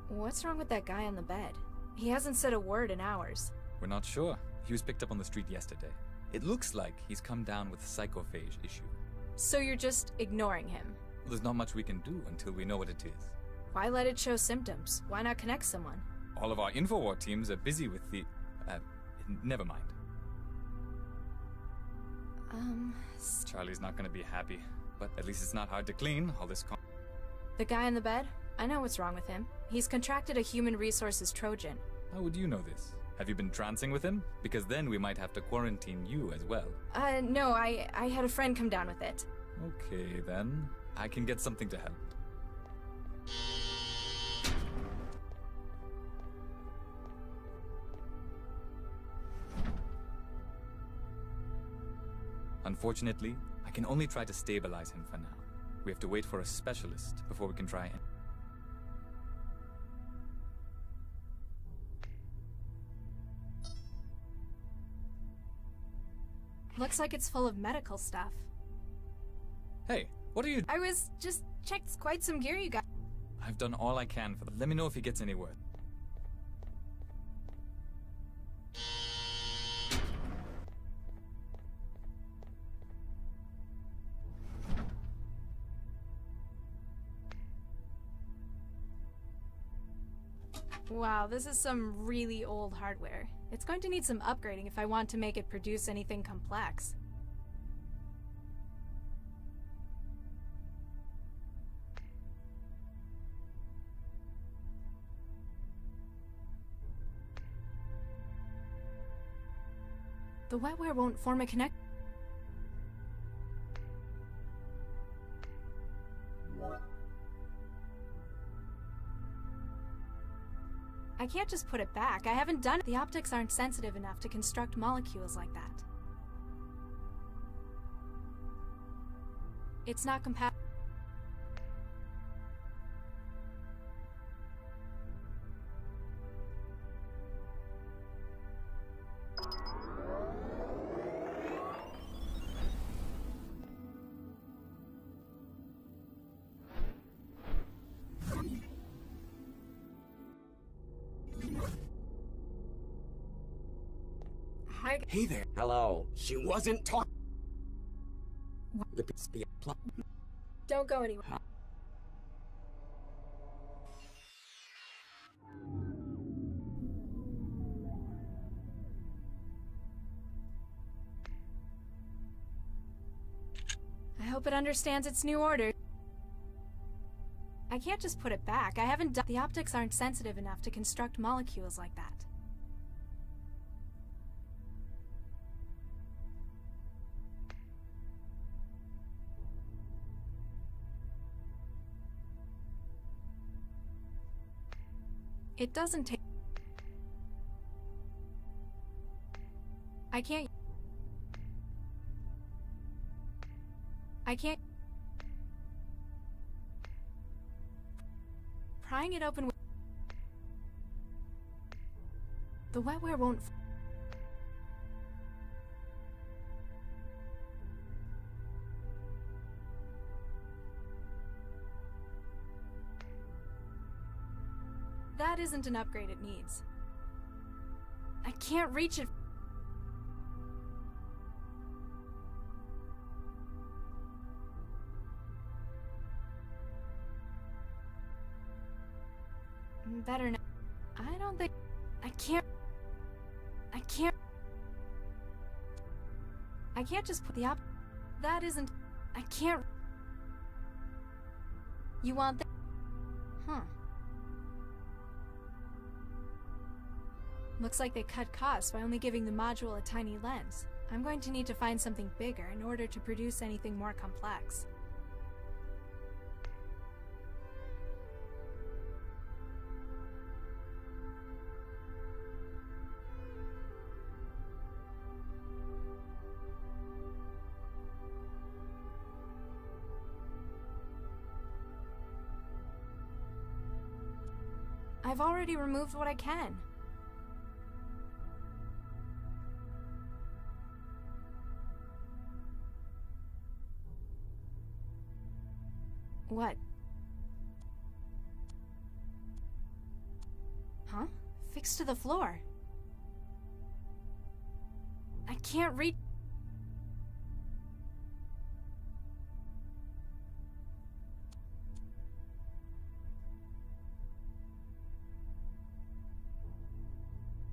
What's wrong with that guy on the bed? He hasn't said a word in hours. We're not sure. He was picked up on the street yesterday. It looks like he's come down with a psychophage issue. So you're just ignoring him? Well, there's not much we can do until we know what it is. Why let it show symptoms? Why not connect someone? All of our InfoWar teams are busy with the... never mind. Charlie's not gonna be happy, but at least it's not hard to clean all this The guy in the bed? I know what's wrong with him. He's contracted a human resources Trojan. How would you know this? Have you been trancing with him? Because then we might have to quarantine you as well. No, I had a friend come down with it. Okay, then. I can get something to help. Unfortunately, I can only try to stabilize him for now. We have to wait for a specialist before we can try and... Looks like it's full of medical stuff. Hey, what are you... I was just checked quite some gear you got. I've done all I can for them. Let me know if he gets any word. Wow, this is some really old hardware. It's going to need some upgrading if I want to make it produce anything complex. The wetware won't form a connect. I can't just put it back. I haven't done it. The optics aren't sensitive enough to construct molecules like that. It's not compatible. Hey there. Hello. She wasn't talking. Don't go anywhere. I hope it understands its new order. I can't just put it back. I haven't done. The optics aren't sensitive enough to construct molecules like that. It doesn't take... I can't... Prying it open with... The wetware won't... That isn't an upgrade it needs. I can't reach it. Better now. I don't think... I can't just put the That isn't... I can't... You want that? Huh. Looks like they cut costs by only giving the module a tiny lens. I'm going to need to find something bigger in order to produce anything more complex. I've already removed what I can. What? Huh? Fixed to the floor. I can't reach...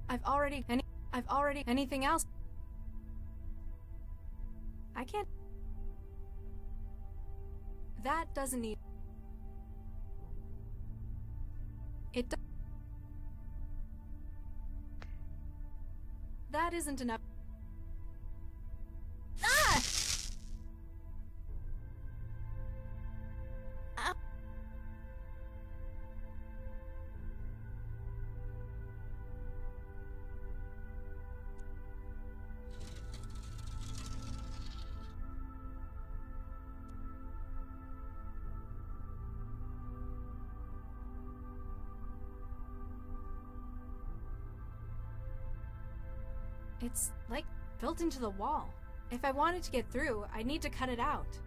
I've already anything else? I can't... That doesn't need... It do... That isn't enough... Ah! Ah! It's, like, built into the wall. If I wanted to get through, I'd need to cut it out.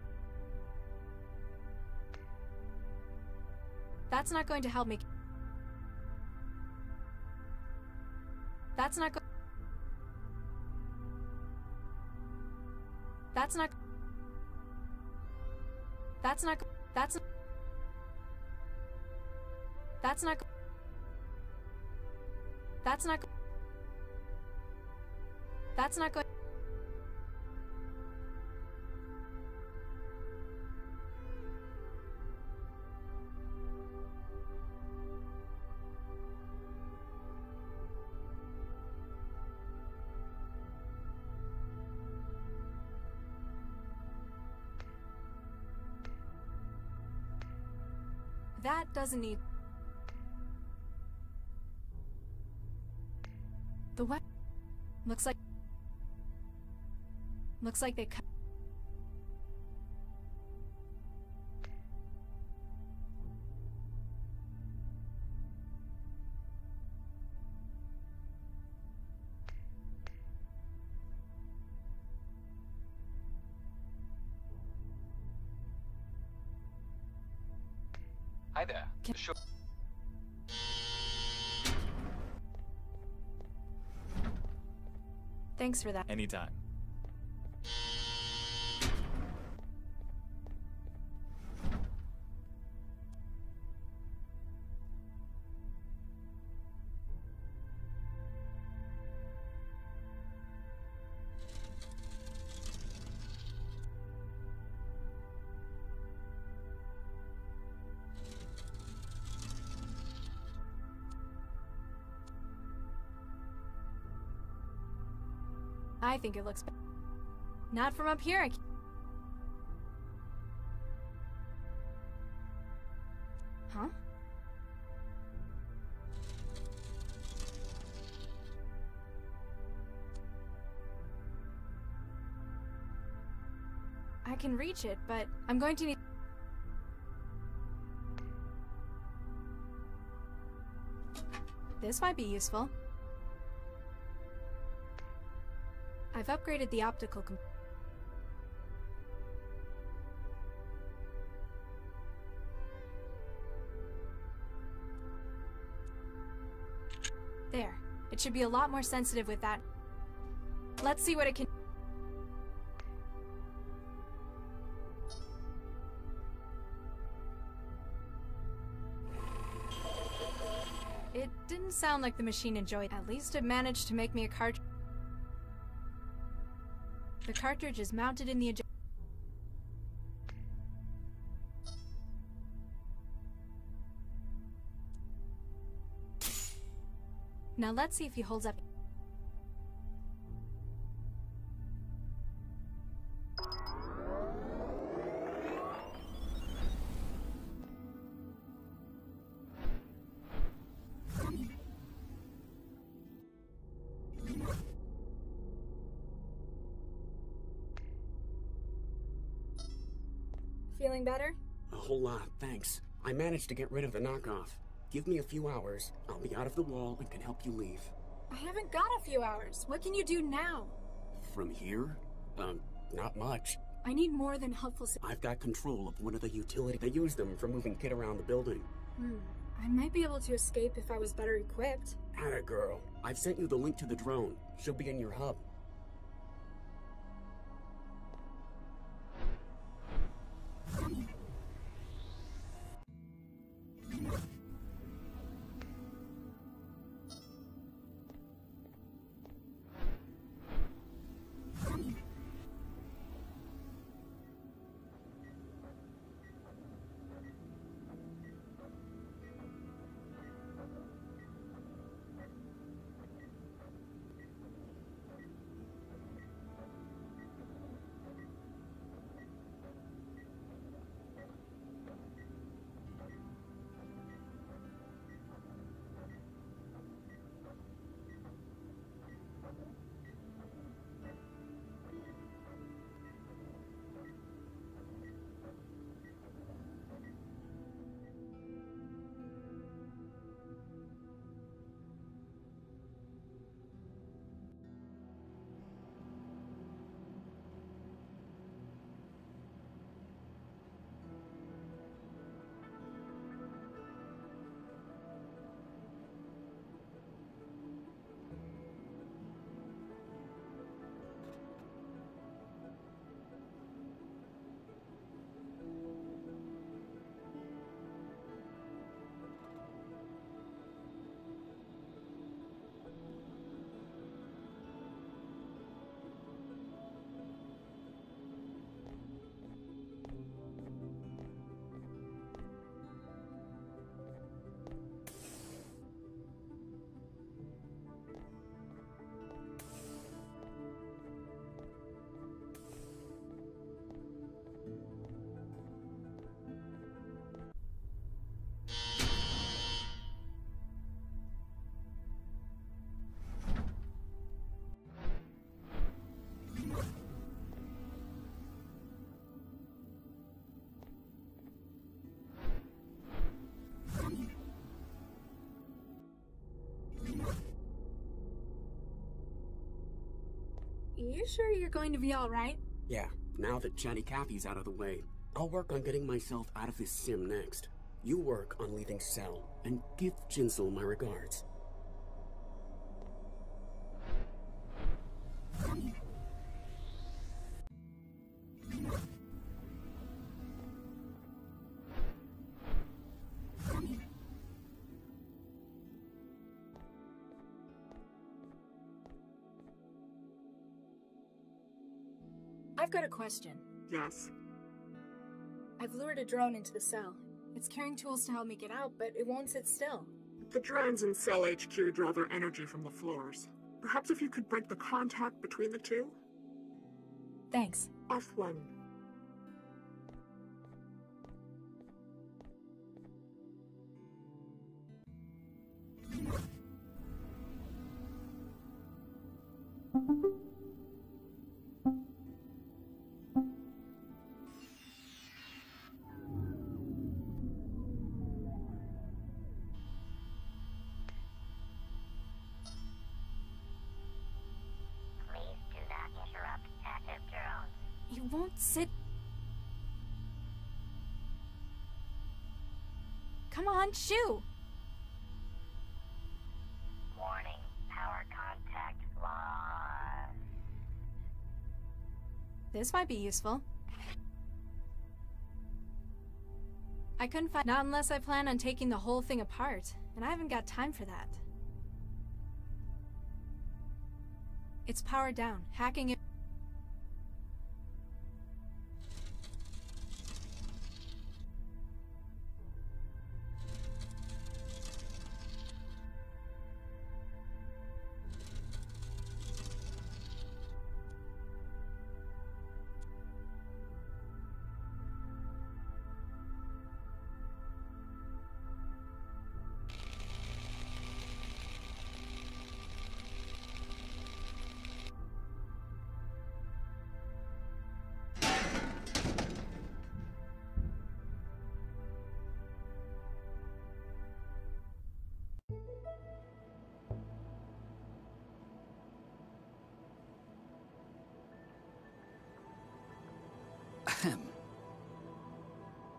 That's not going to help me. That's not That's not... That's not... That's... That's not... That's not... That's not going... That doesn't need... The what? Looks like they cut... Hi there. Sure. Thanks for that. Anytime. I think it looks better. Not from up here. Huh? I can reach it, but I'm going to need... This might be useful. I've upgraded the optical There. It should be a lot more sensitive with that. Let's see what it can... It didn't sound like the machine enjoyed. At least it managed to make me a cartridge. The cartridge is mounted in the ejector. Now let's see if he holds up. Feeling better? A whole lot, thanks. I managed to get rid of the knockoff. Give me a few hours, I'll be out of the wall and can help you leave. I haven't got a few hours. What can you do now? From here? Not much. I need more than helpful... I've got control of one of the utilities. They use them for moving Kid around the building. I might be able to escape if I was better equipped. Atta girl. I've sent you the link to the drone. She'll be in your hub. You sure you're going to be alright? Yeah, now that Chatty Cathy's out of the way, I'll work on getting myself out of this sim next. You work on leaving Cell, and give Jinsel my regards. I've got a question. Yes? I've lured a drone into the cell. It's carrying tools to help me get out, but it won't sit still. The drones in Cell HQ draw their energy from the floors. Perhaps if you could break the contact between the two? Thanks. F1. won't sit. Come on, shoo! Warning, power contact lost. This might be useful. I couldn't find— not unless I plan on taking the whole thing apart, and I haven't got time for that. It's powered down. Hacking it.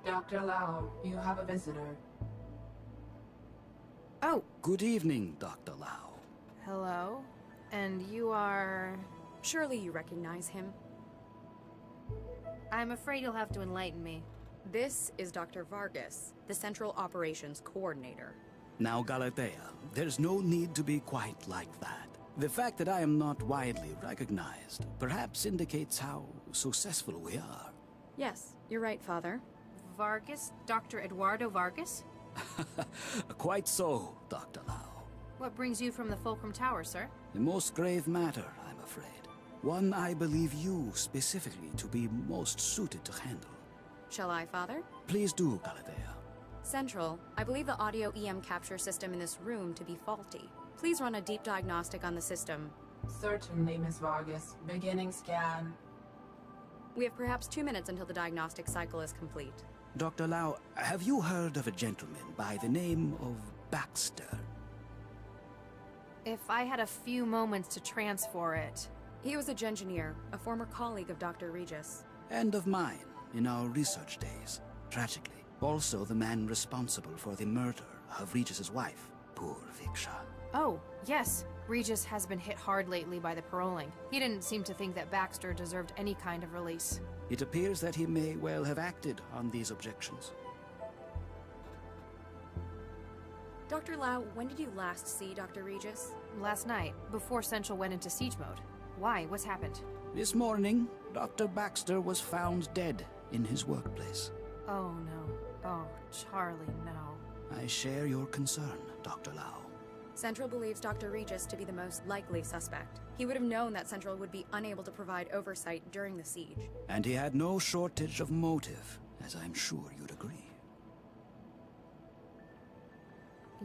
Dr. Lau, you have a visitor. Oh. Good evening, Dr. Lau. Hello? And you are... Surely you recognize him. I'm afraid you'll have to enlighten me. This is Dr. Vargas, the Central Operations Coordinator. Now, Galatea, there's no need to be quite like that. The fact that I am not widely recognized perhaps indicates how successful we are. Yes, you're right, Father. Vargas? Dr. Eduardo Vargas? Quite so, Dr. Lau. What brings you from the Fulcrum Tower, sir? A most grave matter, I'm afraid. One I believe you specifically to be most suited to handle. Shall I, Father? Please do, Galatea. Central, I believe the audio EM capture system in this room to be faulty. Please run a deep diagnostic on the system. Certainly, Miss Vargas. Beginning scan. We have perhaps 2 minutes until the diagnostic cycle is complete. Dr. Lau, have you heard of a gentleman by the name of Baxter? If I had a few moments to transfer it... He was a engineer, a former colleague of Dr. Regis. And of mine, in our research days. Tragically, also the man responsible for the murder of Regis's wife, poor Viksha. Oh, yes. Regis has been hit hard lately by the paroling. He didn't seem to think that Baxter deserved any kind of release. It appears that he may well have acted on these objections. Dr. Lau, when did you last see Dr. Regis? Last night, before Central went into siege mode. Why? What's happened? This morning, Dr. Baxter was found dead in his workplace. Oh, no. Oh, Charlie, no. I share your concern, Dr. Lau. Central believes Dr. Regis to be the most likely suspect. He would have known that Central would be unable to provide oversight during the siege. And he had no shortage of motive, as I'm sure you'd agree.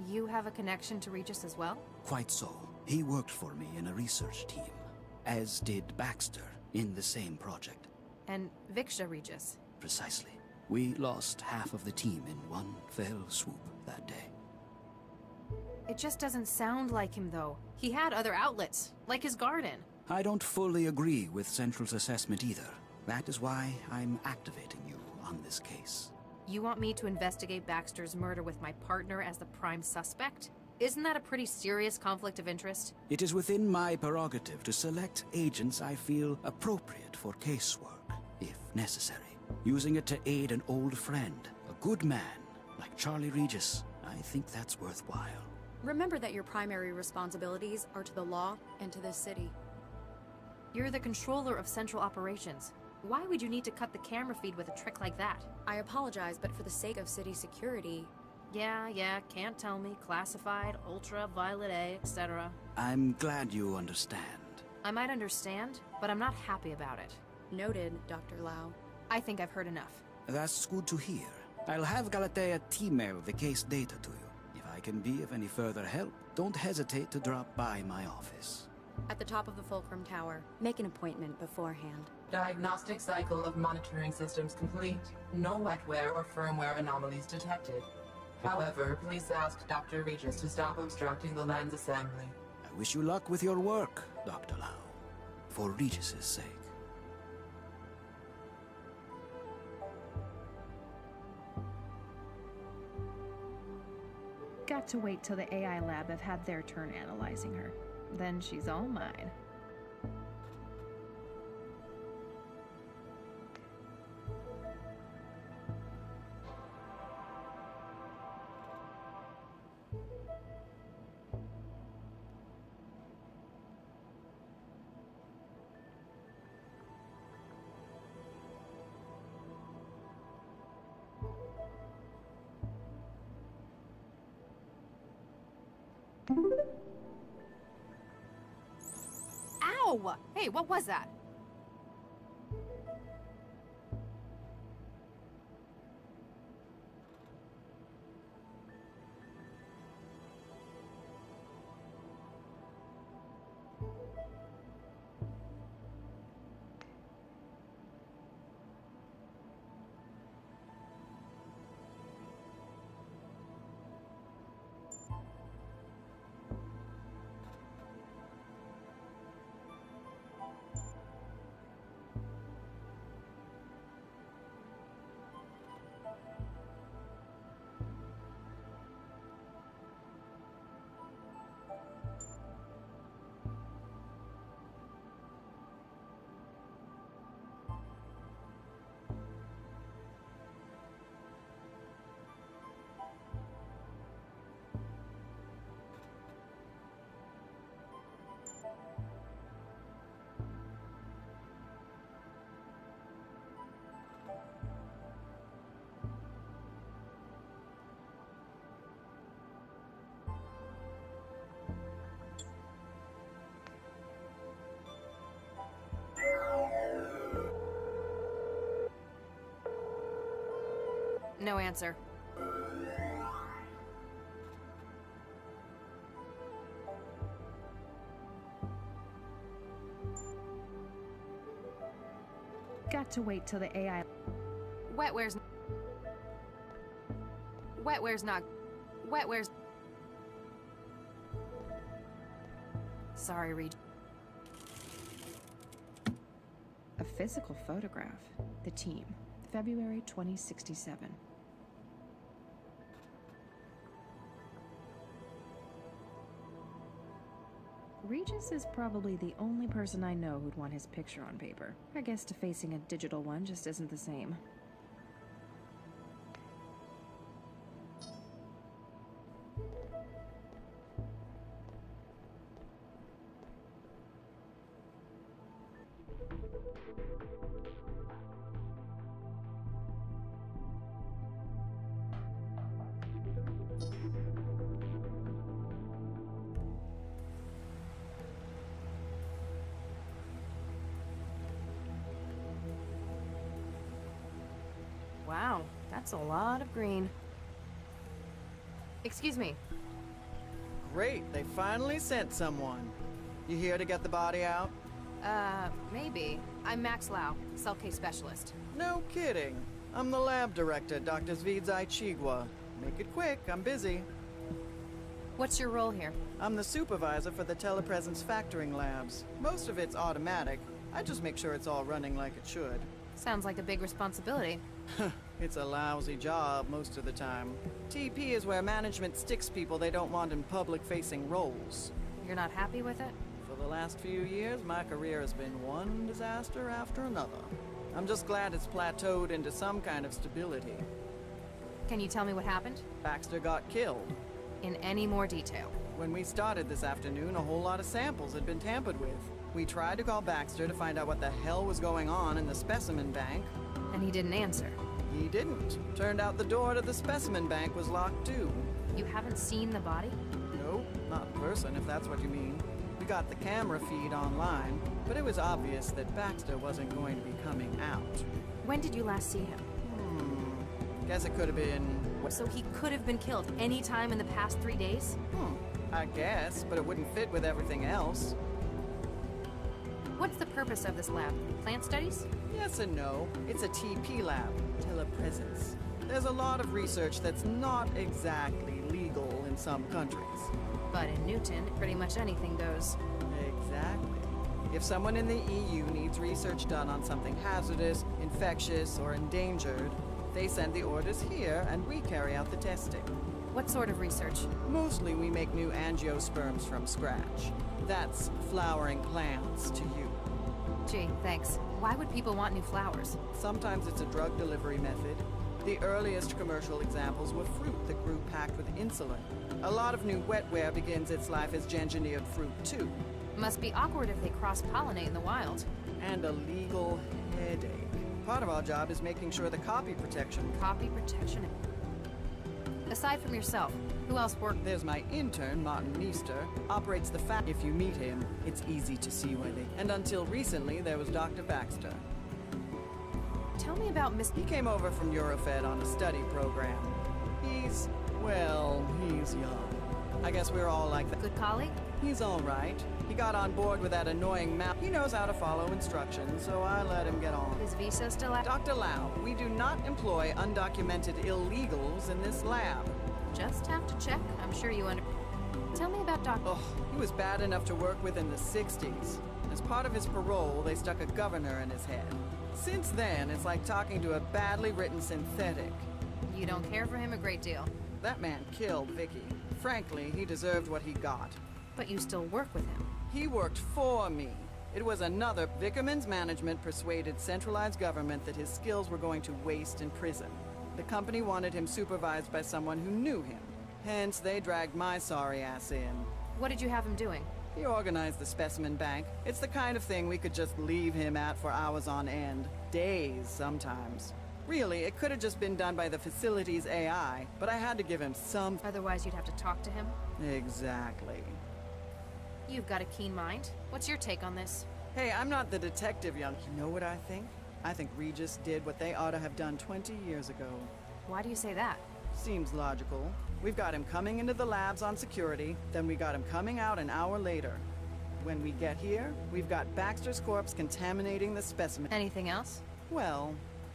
You have a connection to Regis as well? Quite so. He worked for me in a research team, as did Baxter in the same project. And Viksha Regis? Precisely. We lost half of the team in one fell swoop that day. It just doesn't sound like him, though. He had other outlets, like his garden. I don't fully agree with Central's assessment either. That is why I'm activating you on this case. You want me to investigate Baxter's murder with my partner as the prime suspect? Isn't that a pretty serious conflict of interest? It is within my prerogative to select agents I feel appropriate for casework, if necessary. Using it to aid an old friend, a good man, like Charlie Regis, I think that's worthwhile. Remember that your primary responsibilities are to the law and to this city. You're the controller of Central Operations. Why would you need to cut the camera feed with a trick like that? I apologize, but for the sake of city security... Yeah, can't tell me. Classified, ultraviolet A, etc. I'm glad you understand. I might understand, but I'm not happy about it. Noted, Dr. Lau. I think I've heard enough. That's good to hear. I'll have Galatea email the case data to you. If I can be of any further help, don't hesitate to drop by my office. At the top of the Fulcrum Tower. Make an appointment beforehand. Diagnostic cycle of monitoring systems complete. No wetware or firmware anomalies detected. However, please ask Dr. Regis to stop obstructing the lens assembly. I wish you luck with your work, Dr. Lau. For Regis's sake. Got to wait till the AI lab have had their turn analyzing her. Then she's all mine. Ow! Hey, what was that? No answer. Got to wait till the AI... Wetware's not... Wetware's... Sorry, Reed. A physical photograph. The team. February 2067. Regis is probably the only person I know who'd want his picture on paper. I guess defacing a digital one just isn't the same. Wow, that's a lot of green. Excuse me. Great, they finally sent someone. You here to get the body out? Maybe. I'm Max Lau, cell case specialist. No kidding. I'm the lab director, Dr. Zvidzai Chigwa. Make it quick, I'm busy. What's your role here? I'm the supervisor for the telepresence factoring labs. Most of it's automatic. I just make sure it's all running like it should. Sounds like a big responsibility. It's a lousy job most of the time. TP is where management sticks people they don't want in public-facing roles. You're not happy with it? For the last few years, my career has been one disaster after another. I'm just glad it's plateaued into some kind of stability. Can you tell me what happened? Baxter got killed. In any more detail? When we started this afternoon, a whole lot of samples had been tampered with. We tried to call Baxter to find out what the hell was going on in the specimen bank. And he didn't answer? He didn't. Turned out the door to the specimen bank was locked too. You haven't seen the body? Nope, not in person if that's what you mean. We got the camera feed online, but it was obvious that Baxter wasn't going to be coming out. When did you last see him? Guess it could have been... So he could have been killed any time in the past 3 days? I guess, but it wouldn't fit with everything else. What's the purpose of this lab? Plant studies? Yes and no. It's a TP lab, telepresence. There's a lot of research that's not exactly legal in some countries. But in Newton, pretty much anything goes. Exactly. If someone in the EU needs research done on something hazardous, infectious, or endangered, they send the orders here and we carry out the testing. What sort of research? Mostly we make new angiosperms from scratch. That's flowering plants to you. Gee, thanks. Why would people want new flowers? Sometimes it's a drug delivery method. The earliest commercial examples were fruit that grew packed with insulin. A lot of new wetware begins its life as engineered fruit, too. Must be awkward if they cross-pollinate in the wild. And a legal headache. Part of our job is making sure the copy protection... Copy protection? Aside from yourself, who else works? There's my intern, Martin Meester, operates the If you meet him, it's easy to see why they... And until recently, there was Dr. Baxter. Tell me about Miss... He came over from Eurofed on a study program. He's... well, he's young. I guess we're all like that. Good colleague? He's all right. He got on board with that annoying mouth. He knows how to follow instructions, so I let him get on. Is visa still out? Dr. Lau, we do not employ undocumented illegals in this lab. Just have to check. I'm sure you under... Tell me about Dr. Oh, he was bad enough to work with in the 60s. As part of his parole, they stuck a governor in his head. Since then, it's like talking to a badly written synthetic. You don't care for him a great deal. That man killed Vicky. Frankly, he deserved what he got. But you still work with him. He worked for me. It was another. Vickerman's management persuaded centralized government that his skills were going to waste in prison. The company wanted him supervised by someone who knew him. Hence, they dragged my sorry ass in. What did you have him doing? He organized the specimen bank. It's the kind of thing we could just leave him at for hours on end. Days, sometimes. Really, it could have just been done by the facility's AI, but I had to give him some... Otherwise, you'd have to talk to him? Exactly. You've got a keen mind. What's your take on this? Hey, I'm not the detective, young. You know what I think? I think Regis did what they ought to have done 20 years ago. Why do you say that? Seems logical. We've got him coming into the labs on security, then we got him coming out an hour later. When we get here, we've got Baxter's corpse contaminating the specimen. Anything else? Well,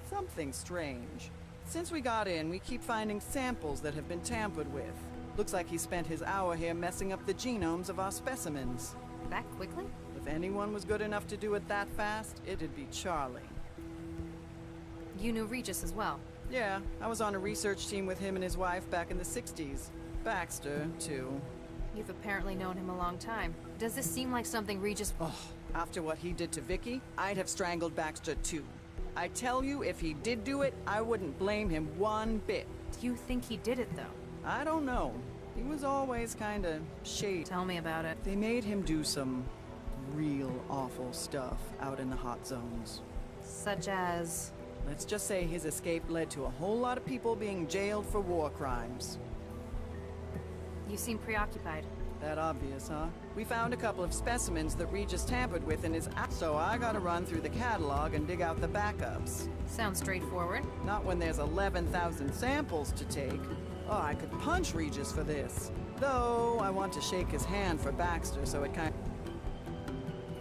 something strange. Since we got in, we keep finding samples that have been tampered with. Looks like he spent his hour here messing up the genomes of our specimens. That quickly? If anyone was good enough to do it that fast, it'd be Charlie. You knew Regis as well? Yeah, I was on a research team with him and his wife back in the 60s. Baxter, too. You've apparently known him a long time. Does this seem like something Regis... Oh, after what he did to Vicky, I'd have strangled Baxter, too. I tell you, if he did do it, I wouldn't blame him one bit. Do you think he did it, though? I don't know. He was always kinda shady. Tell me about it. They made him do some real awful stuff out in the hot zones. Such as... Let's just say his escape led to a whole lot of people being jailed for war crimes. You seem preoccupied. That obvious, huh? We found a couple of specimens that Regis tampered with in his app, so I gotta run through the catalog and dig out the backups. Sounds straightforward. Not when there's 11,000 samples to take. Oh, I could punch Regis for this. Though, I want to shake his hand for Baxter, so it kind of...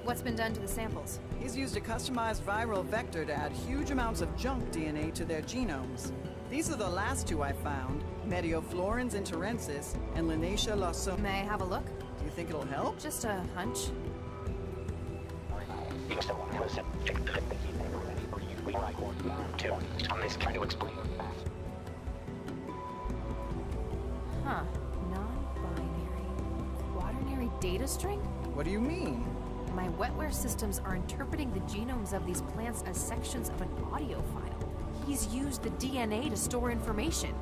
What's been done to the samples? He's used a customized viral vector to add huge amounts of junk DNA to their genomes. These are the last two I found, Medioflorens interensis and Linacia lawsonii. May I have a look? Do you think it'll help? Just a hunch. Huh. Non-binary. Quaternary data string? What do you mean? My wetware systems are interpreting the genomes of these plants as sections of an audio file. He's used the DNA to store information.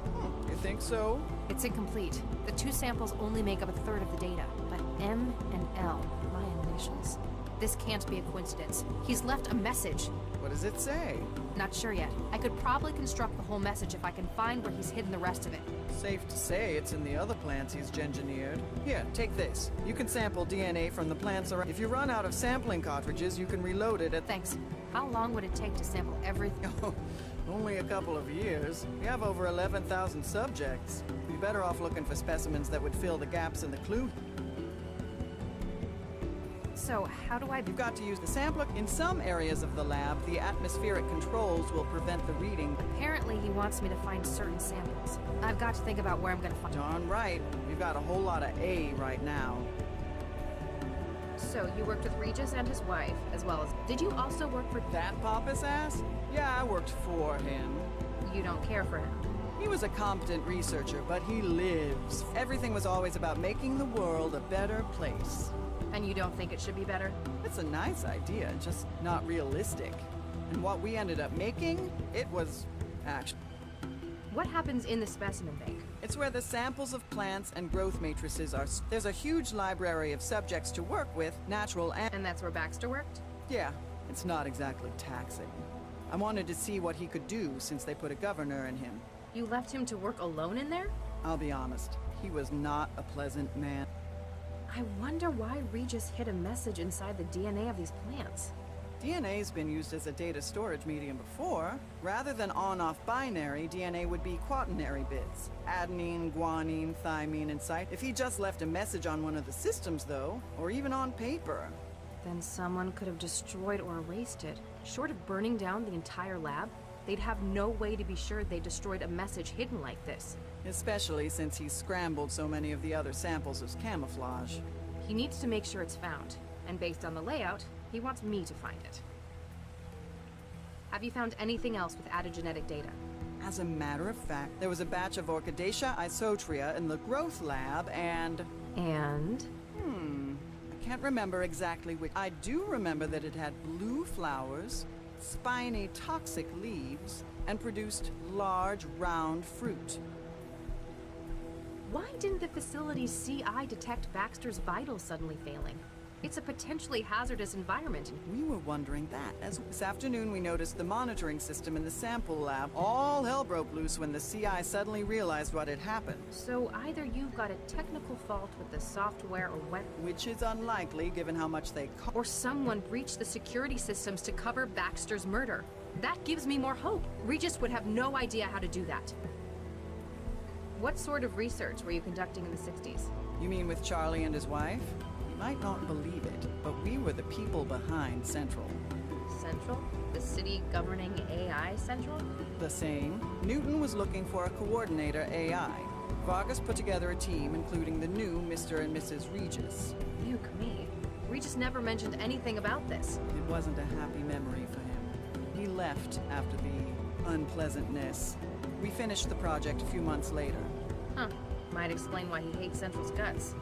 You think so? It's incomplete. The two samples only make up a third of the data, but M and L, my initials. This can't be a coincidence. He's left a message. What does it say? Not sure yet. I could probably construct the whole message if I can find where he's hidden the rest of it. Safe to say it's in the other plants he's engineered. Here, take this. You can sample DNA from the plants around. If you run out of sampling cartridges, you can reload it at... Thanks. How long would it take to sample everything? Oh, only a couple of years. We have over 11,000 subjects. Be better off looking for specimens that would fill the gaps in the clue. So, how do I... You've got to use the sampler. In some areas of the lab, the atmospheric controls will prevent the reading. Apparently, he wants me to find certain samples. I've got to think about where I'm going to find... Darn right. We've got a whole lot of A right now. So, you worked with Regis and his wife, as well as... Did you also work for... That pompous ass? Yeah, I worked for him. You don't care for him? He was a competent researcher, but he lives. Everything was always about making the world a better place. And you don't think it should be better? It's a nice idea, just not realistic. And what we ended up making, it was actually... What happens in the specimen bank? It's where the samples of plants and growth matrices are. There's a huge library of subjects to work with, natural and... And that's where Baxter worked? Yeah, it's not exactly taxing. I wanted to see what he could do since they put a governor in him. You left him to work alone in there? I'll be honest, he was not a pleasant man. I wonder why Regis hid a message inside the DNA of these plants. DNA's been used as a data storage medium before. Rather than on-off binary, DNA would be quaternary bits. Adenine, guanine, thymine, and cytosine. If he just left a message on one of the systems, though, or even on paper. Then someone could have destroyed or erased it. Short of burning down the entire lab, they'd have no way to be sure they destroyed a message hidden like this. Especially since he scrambled so many of the other samples as camouflage. He needs to make sure it's found, and based on the layout, he wants me to find it. Have you found anything else with added genetic data? As a matter of fact, there was a batch of Orchidaceae isotria in the growth lab, and... And? I can't remember exactly which. I do remember that it had blue flowers, spiny toxic leaves, and produced large, round fruit. Why didn't the facility's CI detect Baxter's vitals suddenly failing? It's a potentially hazardous environment. We were wondering that. As this afternoon we noticed the monitoring system in the sample lab. All hell broke loose when the CI suddenly realized what had happened. So either you've got a technical fault with the software or what... Which is unlikely given how much they cost. Or someone breached the security systems to cover Baxter's murder. That gives me more hope. Regis would have no idea how to do that. What sort of research were you conducting in the 60s? You mean with Charlie and his wife? You might not believe it, but we were the people behind Central. Central? The city governing AI Central? The same. Newton was looking for a coordinator AI. Vargas put together a team, including the new Mr. and Mrs. Regis. Nuke me. Regis never mentioned anything about this. It wasn't a happy memory for him. He left after the unpleasantness. We finished the project a few months later. Huh. Might explain why he hates Central's guts.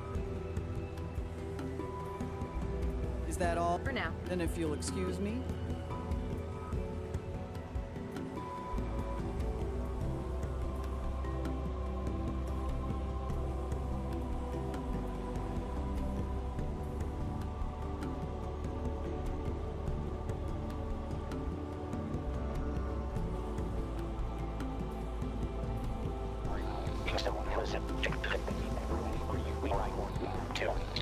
Is that all? For now. Then if you'll excuse me.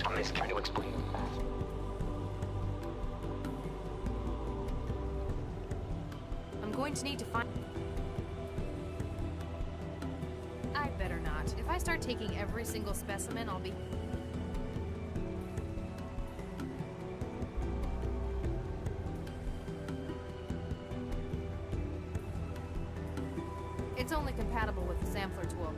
I'm just trying to explain. I'm going to need to find... I better not. If I start taking every single specimen, I'll be... It's only compatible with the sampler tool.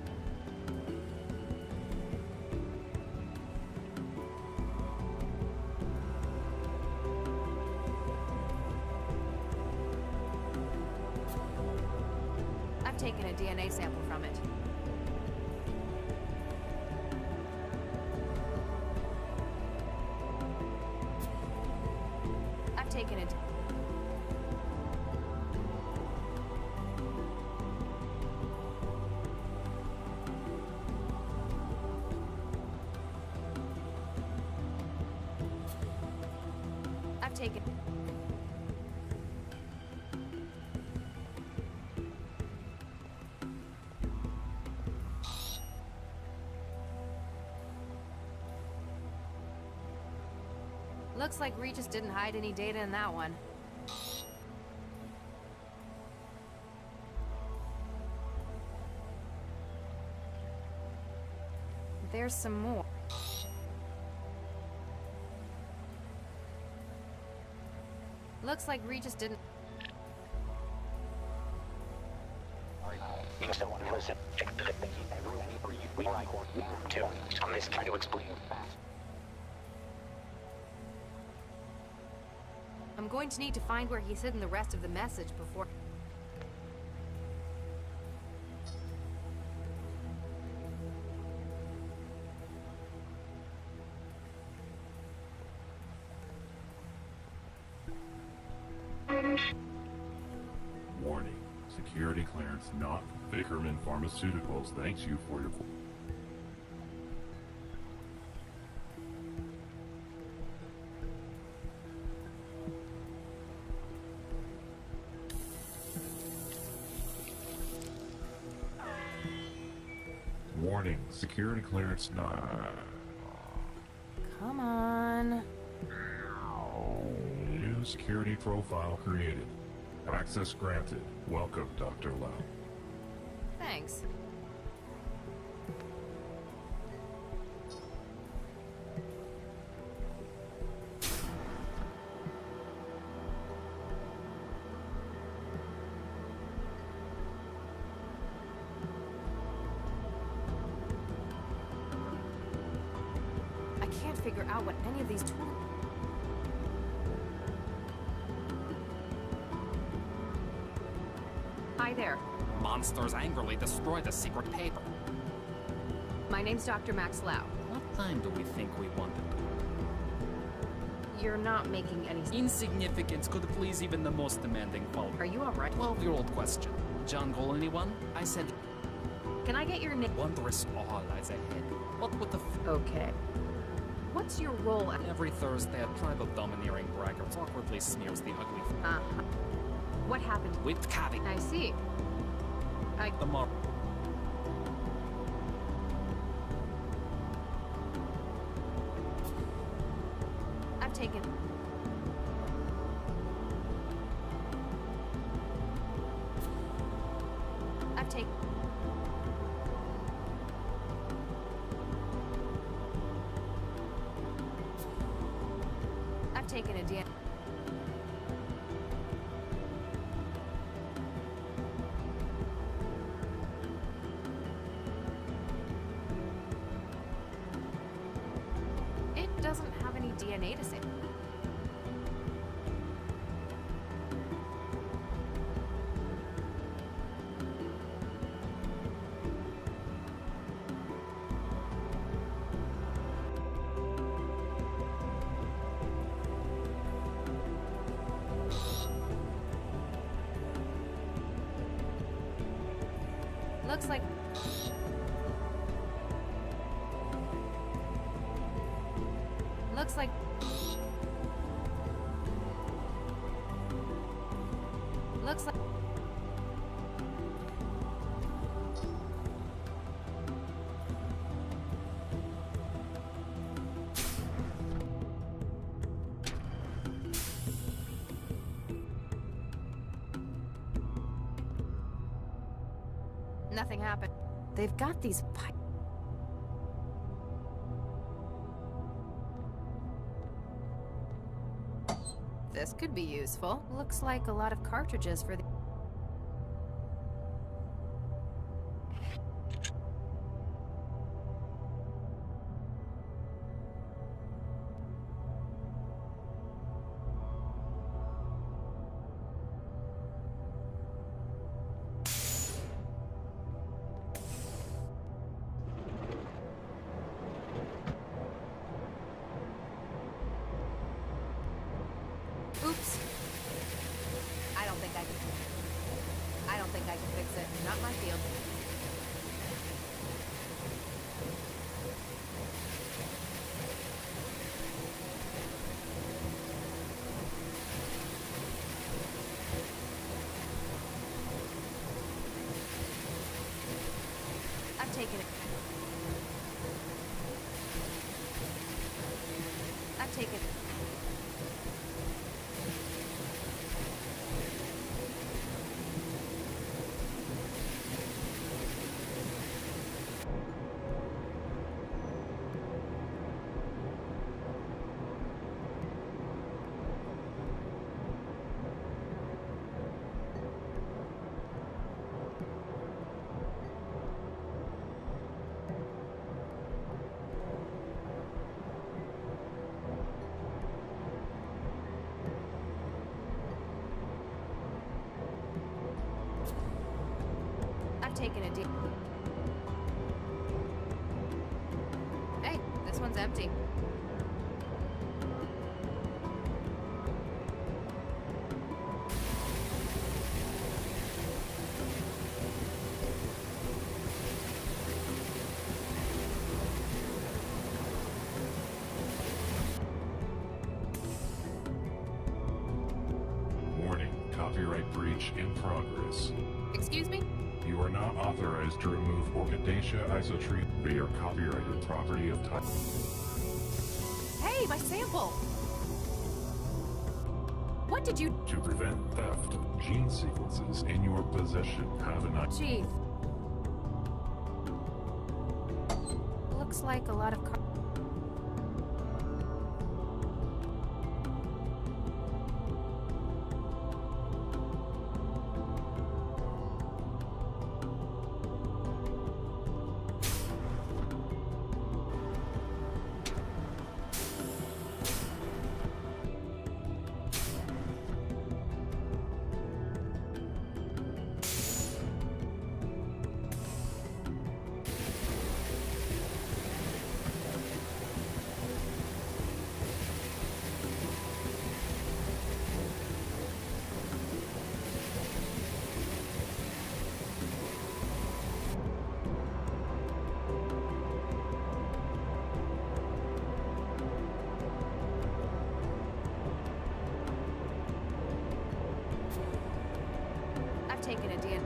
I've taken a DNA sample from it. I've taken it. I've taken... Looks like Regis didn't hide any data in that one. There's some more. Looks like Regis didn't... I'm just trying to explain. I'm going to need to find where he's hidden the rest of the message before... Warning. Security clearance not Vickerman Pharmaceuticals thanks you for your... Warning. Security clearance not... Come on. New security profile created. Access granted. Welcome, Dr. Lau. Thanks. I can't figure out what any of these tools... Hi there. Monsters angrily destroy the secret paper. My name's Dr. Max Lau. What time do we think we wanted? You're not making any... Insignificance could please even the most demanding folk. Are you alright? 12-year-old question. Jungle anyone? I said... Can I get your name? Wondrous all lies ahead. What would the Okay. What's your role at... Every Thursday, a tribe of domineering braggarts awkwardly smears the ugly... What happened? With Cabby. I see. The mar... I've taken... I've taken... I've taken a DNA... It doesn't have any DNA to say. Looks like... Looks like... Looks like... Nothing happened. They've got these pipes. This could be useful. Looks like a lot of cartridges for the... Oops. I don't think I can fix it. Not my field. I've taken it. I've taken it. I've taken a deep... Hey, this one's empty. copyright breach in progress. Excuse me? You are not authorized to remove Orchidaceae isotree. They are copyrighted property of type. Hey, my sample! What did you— To prevent theft, gene sequences in your possession have an— Chief. Looks like a lot of taken a DNA.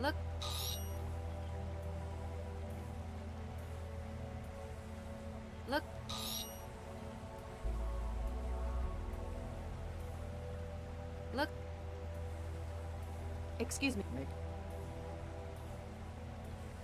Look. Look. Look. Excuse me.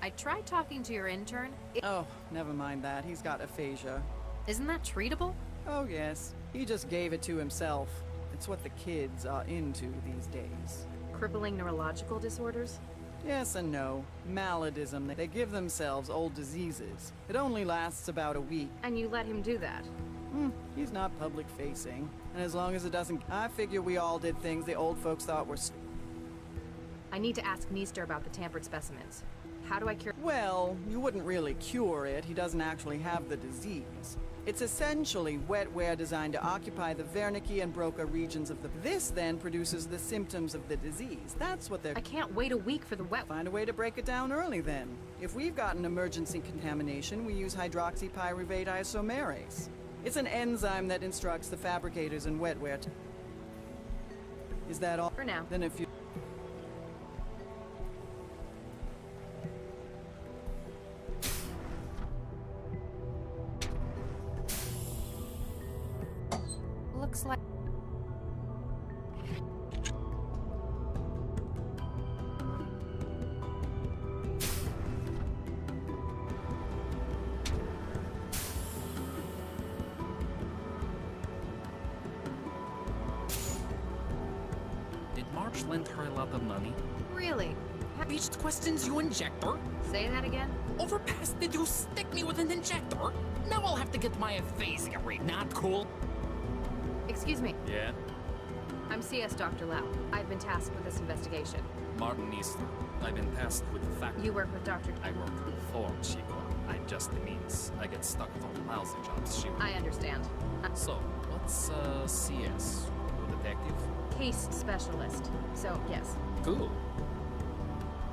I tried talking to your intern. Oh, never mind that. He's got aphasia. Isn't that treatable? Oh, yes. He just gave it to himself. It's what the kids are into these days. Crippling neurological disorders? Yes and no. Maladism. They give themselves old diseases. It only lasts about a week. And you let him do that? He's not public-facing. And as long as it doesn't... I figure we all did things the old folks thought were... I need to ask Neester about the tampered specimens. How do I cure... Well, you wouldn't really cure it. He doesn't actually have the disease. It's essentially wetware designed to occupy the Wernicke and Broca regions of the... This then produces the symptoms of the disease. That's what they're... I can't wait a week for the wet... Find a way to break it down early then. If we've got an emergency contamination, we use hydroxypyruvate isomerase. It's an enzyme that instructs the fabricators in wetware to... Is that all? For now. Then if you... Looks like... Did March lend her a lot of money? Really? Reached questions, you injector? Say that again? Overpass, did you stick me with an injector? Now I'll have to get my aphasia rate. Not cool. Excuse me. Yeah? I'm CS Dr. Lau. I've been tasked with this investigation. Martin Neester. I've been tasked with the fact... You work with Dr. I work for Chico. I just means I get stuck with all the lousy jobs she... I understand. So, what's CS? Detective? Case specialist. So, yes. Cool.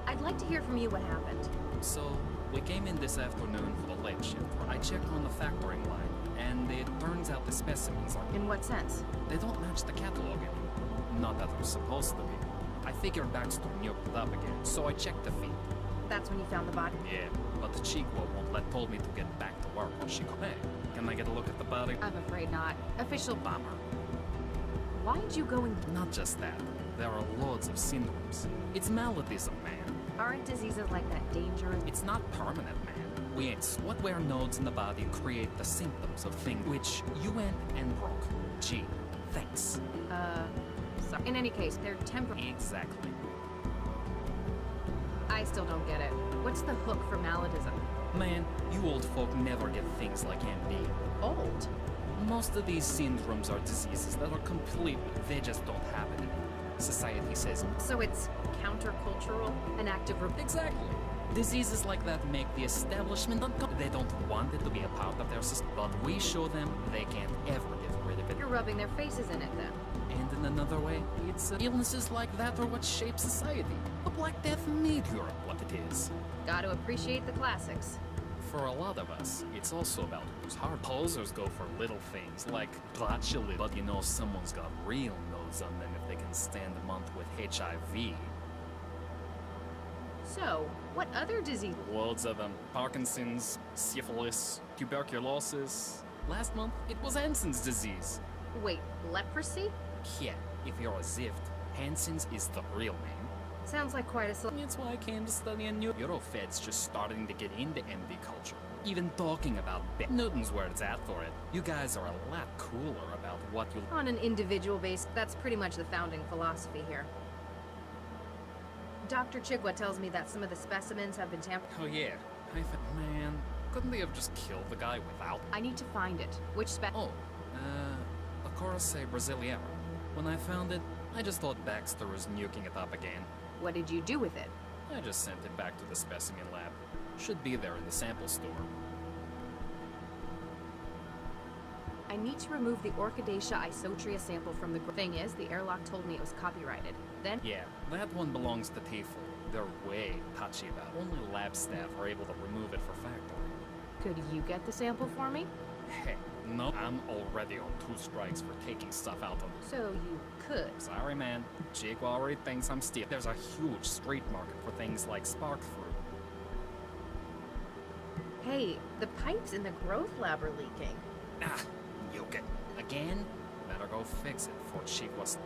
I'd like to hear from you what happened. So, we came in this afternoon for the late shift. I checked on the factoring line, and it turns out the specimens are... In what sense? They don't match the catalog anymore. Not that they're supposed to be. I figured Baxter nuked it up again, so I checked the feed. That's when you found the body? Yeah, but the Chico told me to get back to work while she could. Hey, can I get a look at the body? I'm afraid not. Official... Bummer. Why'd you go and... Not just that. There are loads of syndromes. It's maladism, man. Aren't diseases like that dangerous? It's not permanent, man. We ain't... Wetware nodes in the body create the symptoms of things which you went and broke. Gee, thanks. So, in any case, they're temporary. Exactly. I still don't get it. What's the hook for malladism? Man, you old folk never get things like MD. Old? Most of these syndromes are diseases that are complete, they just don't happen anymore. Society says... So it's countercultural? An active... Exactly. Diseases like that make the establishment uncomfortable. They don't want it to be a part of their system, but we show them they can't ever get rid of it. You're rubbing their faces in it, then. And in another way, it's illnesses like that are what shape society. A Black Death made Europe what it is. Gotta appreciate the classics. For a lot of us, it's also about who's hard. Posers go for little things, like botulism, but you know someone's got real nose on them if they can stand a month with HIV. So, what other disease? Loads of them. Parkinson's, syphilis, tuberculosis. Last month, it was Hansen's disease. Wait, leprosy? Yeah, if you're a Zift, Hansen's is the real name. Sounds like quite a... That's why I came to study a new... Eurofed's just starting to get into MD culture. Even talking about Newton's where it's at for it. You guys are a lot cooler about what you... On an individual basis, that's pretty much the founding philosophy here. Dr. Chigwa tells me that some of the specimens have been tampered... Oh yeah, man, couldn't they have just killed the guy without... I need to find it. Which Oh, a Corsae Brasileira. When I found it, I just thought Baxter was nuking it up again. What did you do with it? I just sent it back to the specimen lab. Should be there in the sample store. I need to remove the Orchidaceae isotria sample from the... Thing is, the airlock told me it was copyrighted. Then... Yeah, that one belongs to TAFL. They're way touchy about it. Only lab staff are able to remove it for factory. Could you get the sample for me? Hey, no, I'm already on 2 strikes for taking stuff out of it. So you could. Sorry, man. Jake already thinks I'm stealing. There's a huge street market for things like spark fruit. Hey, the pipes in the growth lab are leaking. Ah, yoke it. Again? Better go fix it before Chief was...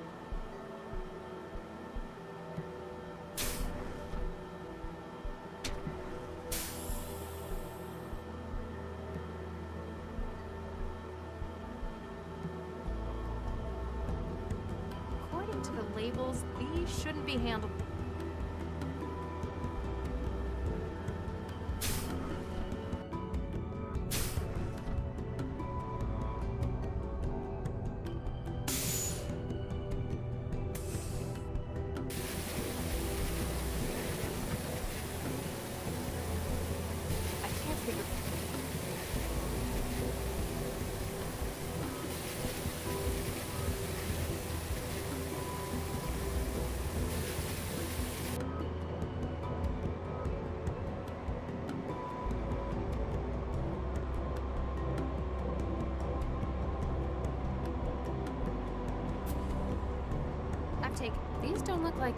According to the labels, these shouldn't be handled... These don't look like...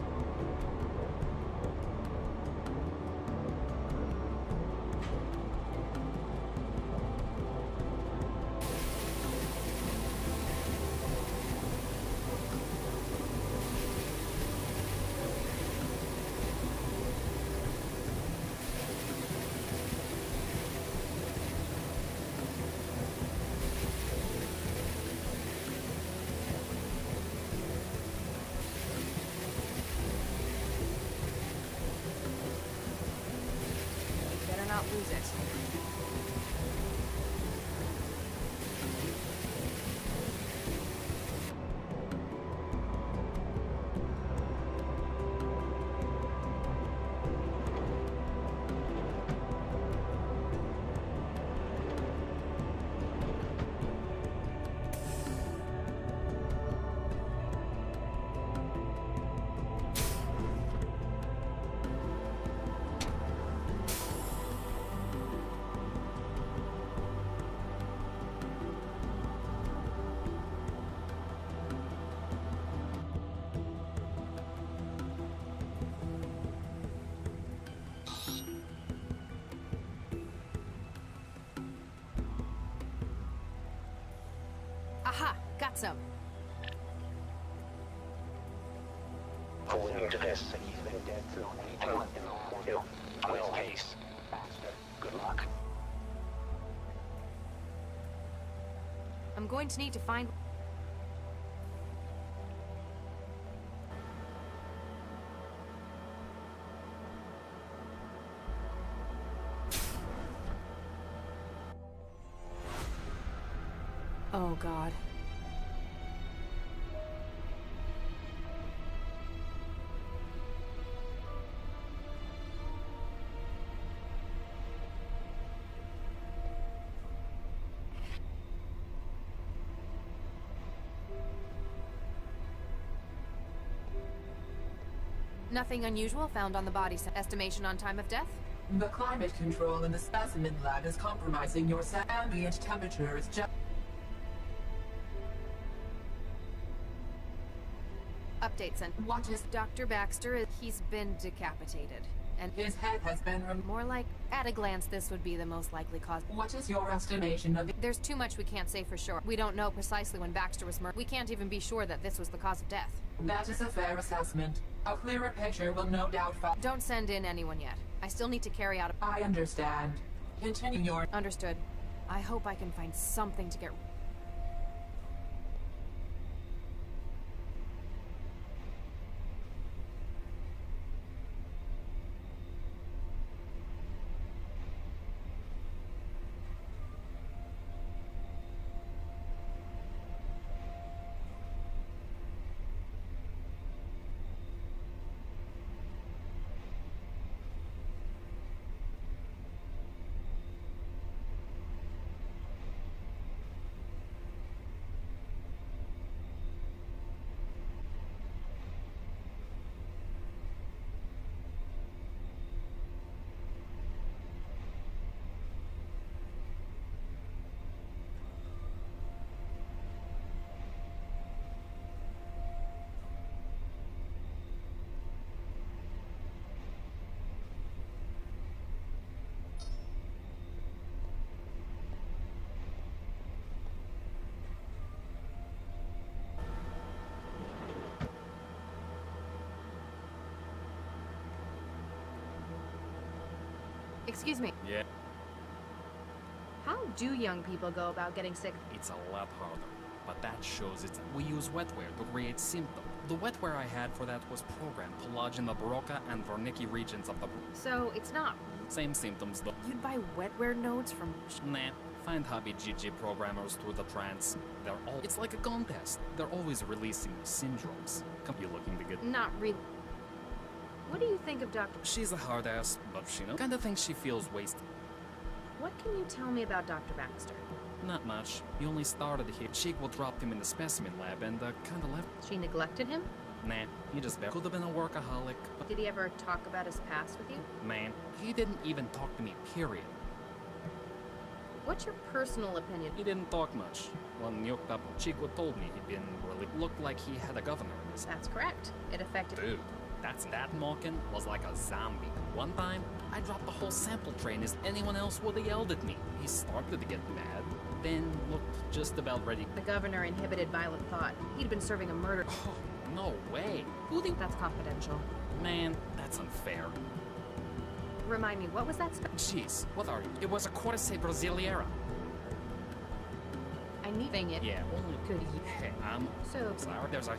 not lose it. Aha! Got some. Pulling into this. Well, haste. Good luck. I'm going to need to find... Oh, God. Nothing unusual found on the body. Estimation on time of death? The climate control in the specimen lab is compromising your ambient temperature is just... Update sent. What is... Dr. Baxter, he's been decapitated. And his head has been more like, at a glance, this would be the most likely cause. What is your estimation of... There's too much we can't say for sure. We don't know precisely when Baxter was murdered. We can't even be sure that this was the cause of death. That is a fair assessment. A clearer picture will no doubt follow. Don't send in anyone yet. I still need to carry out a... I understand. Continue your... Understood. I hope I can find something to get... Excuse me. Yeah. How do young people go about getting sick? It's a lot harder, but that shows it. We use wetware to create symptoms. The wetware I had for that was programmed to lodge in the Barocca and Wernicke regions of the... So, it's not... Same symptoms though. You'd buy wetware nodes from... Nah. Find hobby GG programmers through the trans. They're all... It's like a contest. They're always releasing syndromes. Come, you looking to get... Not really. What do you think of Dr... She's a hard ass, but she knows. Kinda thinks she feels wasted. What can you tell me about Dr. Baxter? Not much. He only started here. Chico dropped him in the specimen lab and kinda left. She neglected him? Nah, he just could have been a workaholic, but... Did he ever talk about his past with you? Man, he didn't even talk to me, period. What's your personal opinion? He didn't talk much. When yoked up, Chico told me he'd been really... Looked like he had a governor in his... That's correct. It affected... Dude. That Malkin was like a zombie. One time, I dropped the whole sample train as anyone else would have yelled at me. He started to get mad, then looked just about ready. The governor inhibited violent thought. He'd been serving a murder... Oh, no way. Who think that's confidential? Man, that's unfair. Remind me, what was that Jeez, what are you? It was a Corse Brasileira. I need thing it. Yeah, only could you. Hey, So... Sorry, there's a...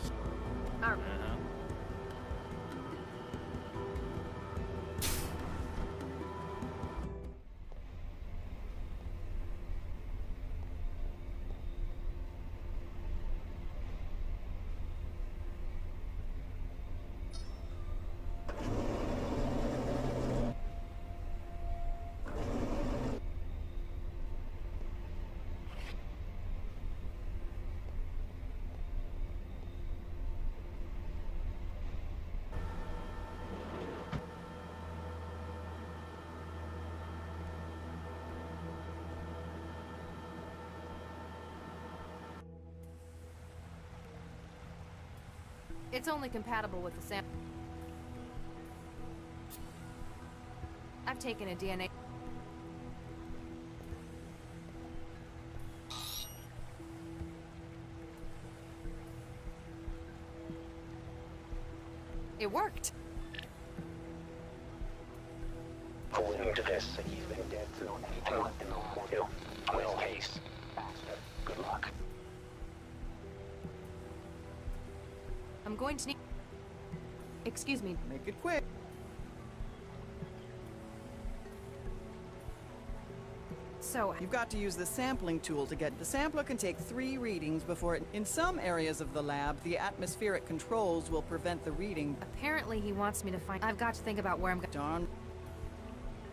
It's only compatible with the sample. I've taken a DNA... It worked! According to this, he's been dead for anything but the normal. Well, case. Good luck. I'm going to need... Excuse me. Make it quick. So... You've got to use the sampling tool to get... The sampler can take 3 readings before it... In some areas of the lab, the atmospheric controls will prevent the reading. Apparently he wants me to find... I've got to think about where I'm going. Darn.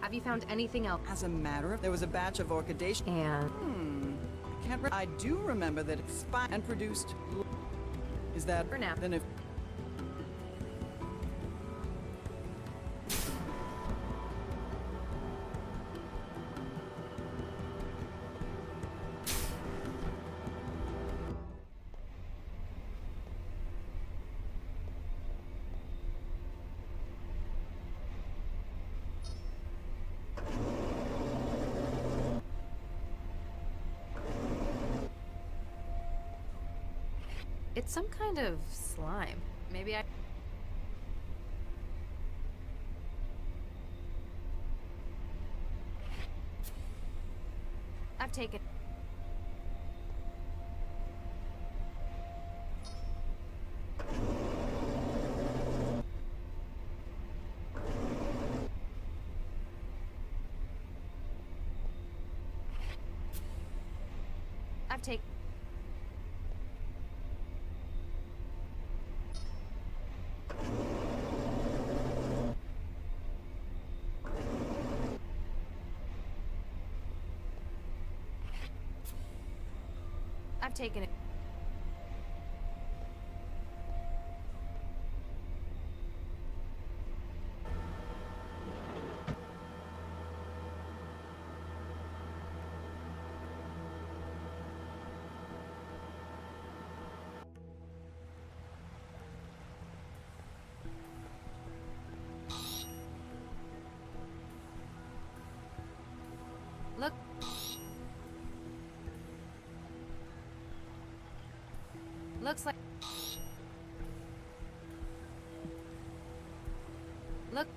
Have you found anything else? As a matter of... There was a batch of orchidation... And... I do remember that it spiked and produced... Is that... For now. Then if... It's some kind of slime. Maybe I... I've taken... I've taken... I've taken it. Look. Looks like... Look.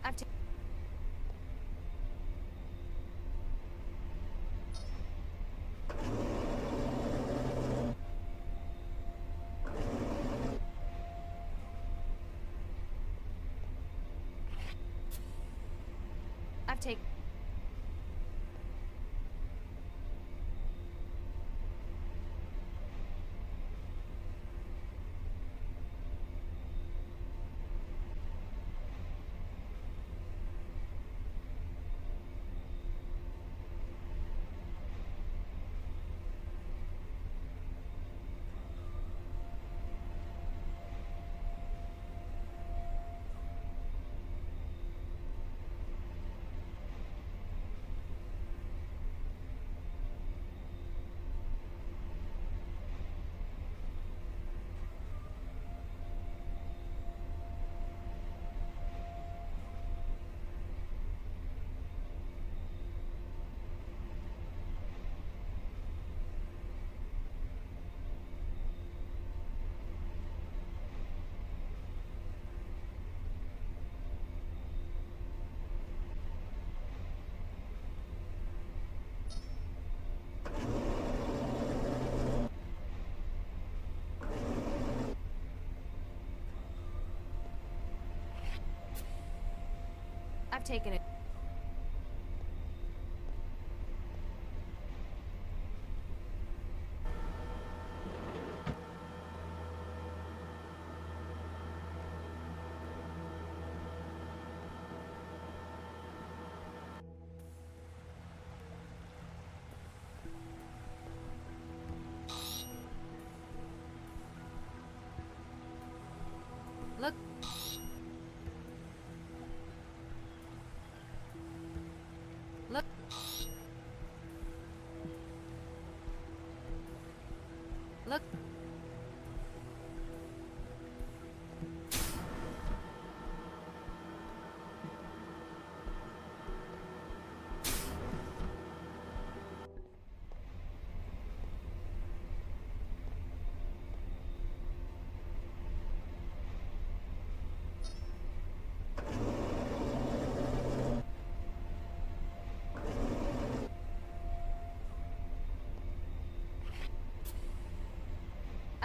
I've taken... I've taken... I've taken it. Look. Look. Look.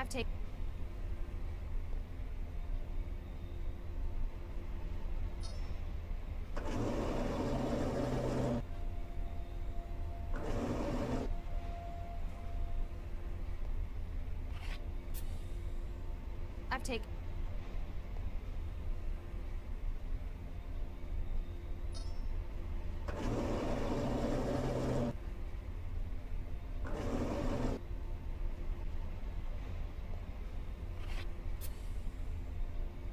I've taken... I've taken...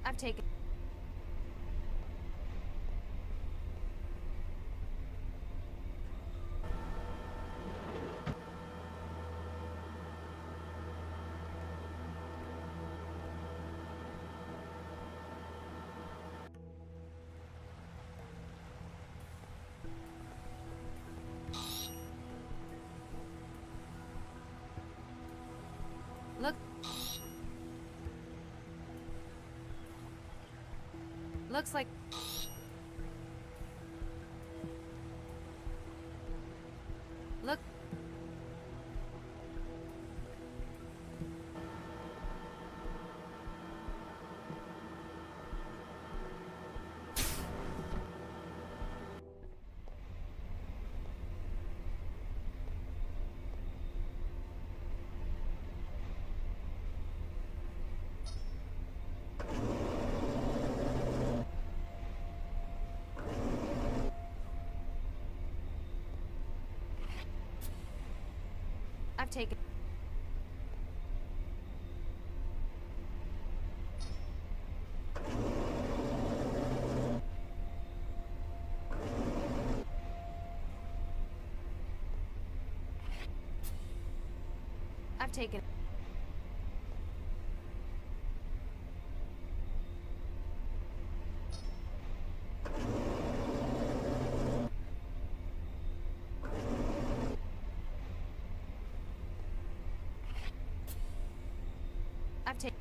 I've taken... Look... Looks like... Look... I've taken... I've taken... I've taken...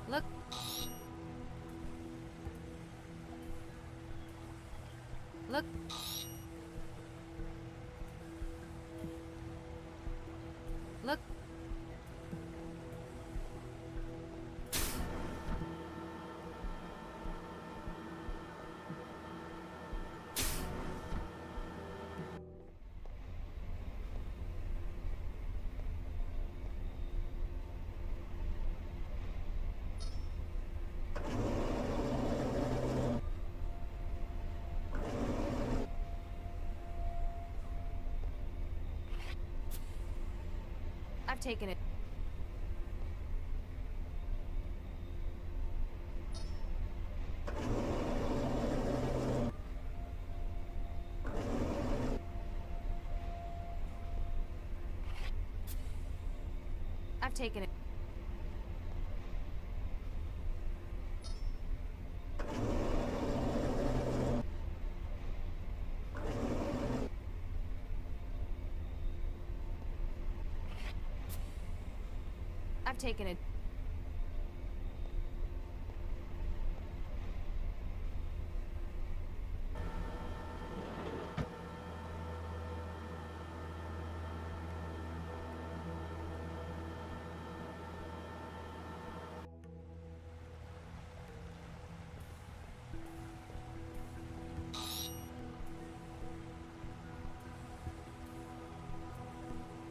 Look... Look... Look... I've taken it. I've taken it. I've taken it.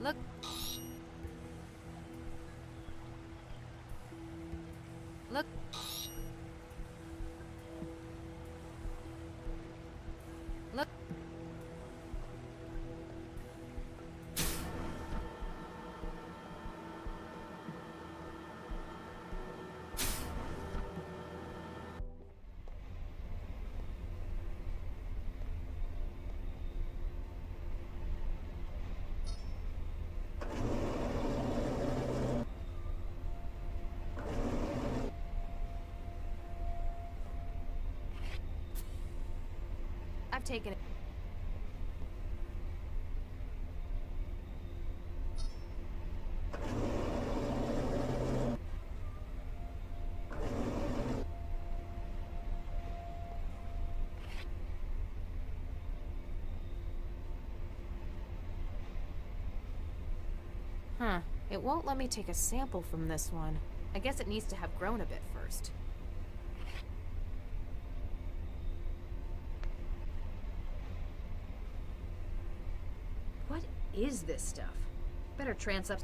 Look. Look. Look. taken it. Huh. It won't let me take a sample from this one. I guess it needs to have grown a bit first. What is this stuff? Better transub.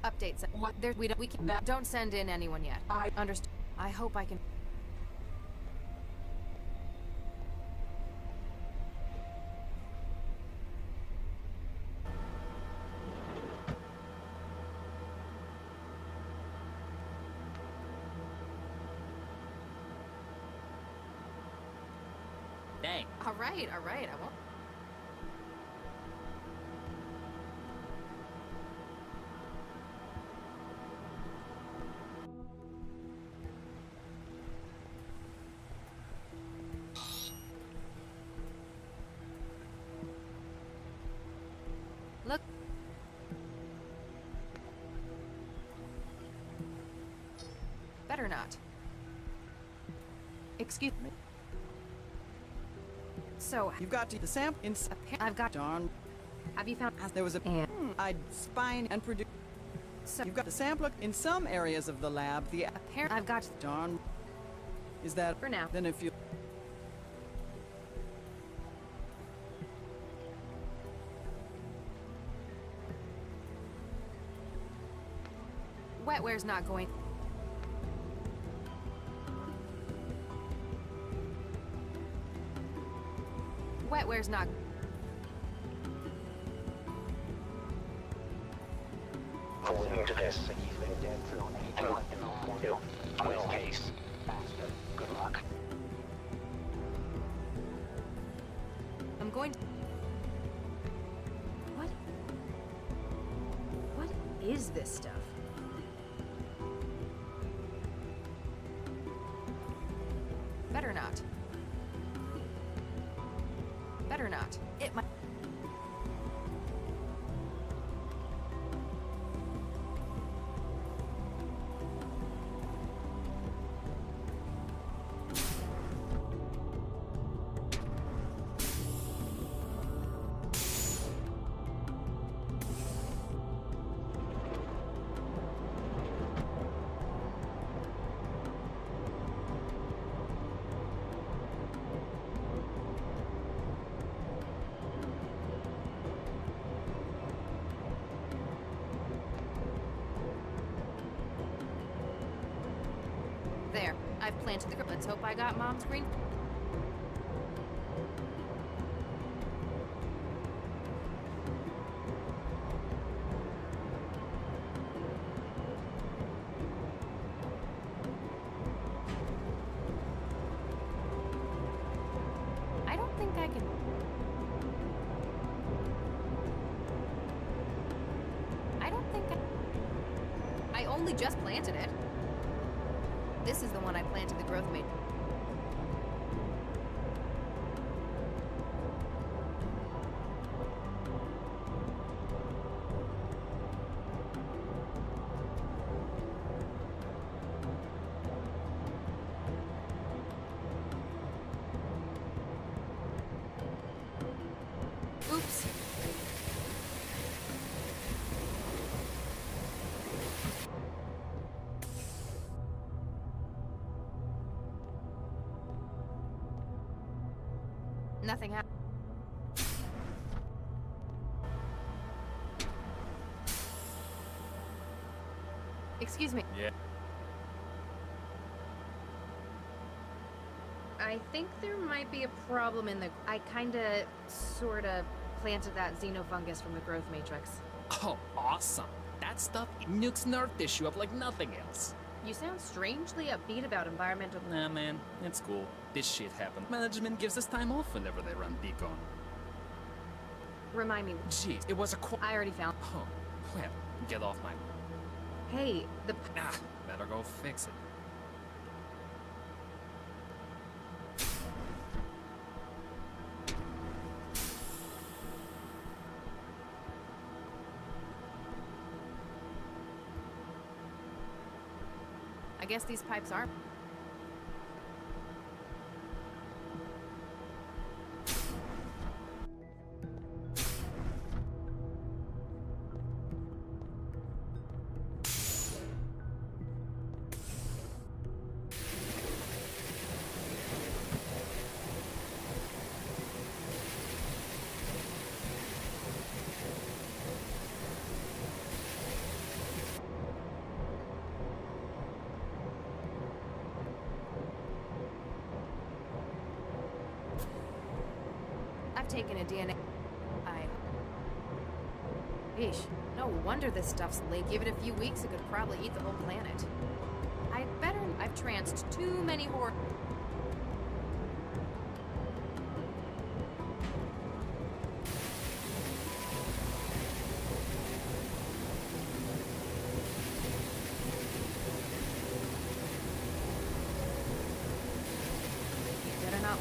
Updates. What? There, we don't send in anyone yet. I understand. I hope I can. Dang. All right. I won't. Look. Better not. Excuse me. So You've got to the sample in. I've got. Darn. Have you found? There was a. I'd spine and produce. So you've got the sample in some areas of the lab. The apparent. I've got. Darn. Is that for now? Then if you. Wetware's not going. Wetware's not. According to this, he's been dead for 8 Worst case. Good luck. I'm going to. What is this stuff? Better not. Better not. It might. There. I've planted the. Let's hope I got Mom's green. I don't think I can. I don't think I only just planted it. This is the one I planted the growth made. Oops. Nothing happened. Excuse me. Yeah. I think there might be a problem in the... I kinda, sorta planted that xenofungus from the growth matrix. Oh, awesome. That stuff nukes nerve tissue up like nothing else. You sound strangely upbeat about environmental... Nah, man, it's cool. This shit happened. Management gives us time off whenever they run decon. Remind me. Jeez, it was a I already found... Oh, well, get off my... Hey, the... Ah, better go fix it. I guess these pipes are... I've taken a DNA... Yeesh, no wonder this stuff's leak. Give it a few weeks, it could probably eat the whole planet. I've tranced too many hor... Better not...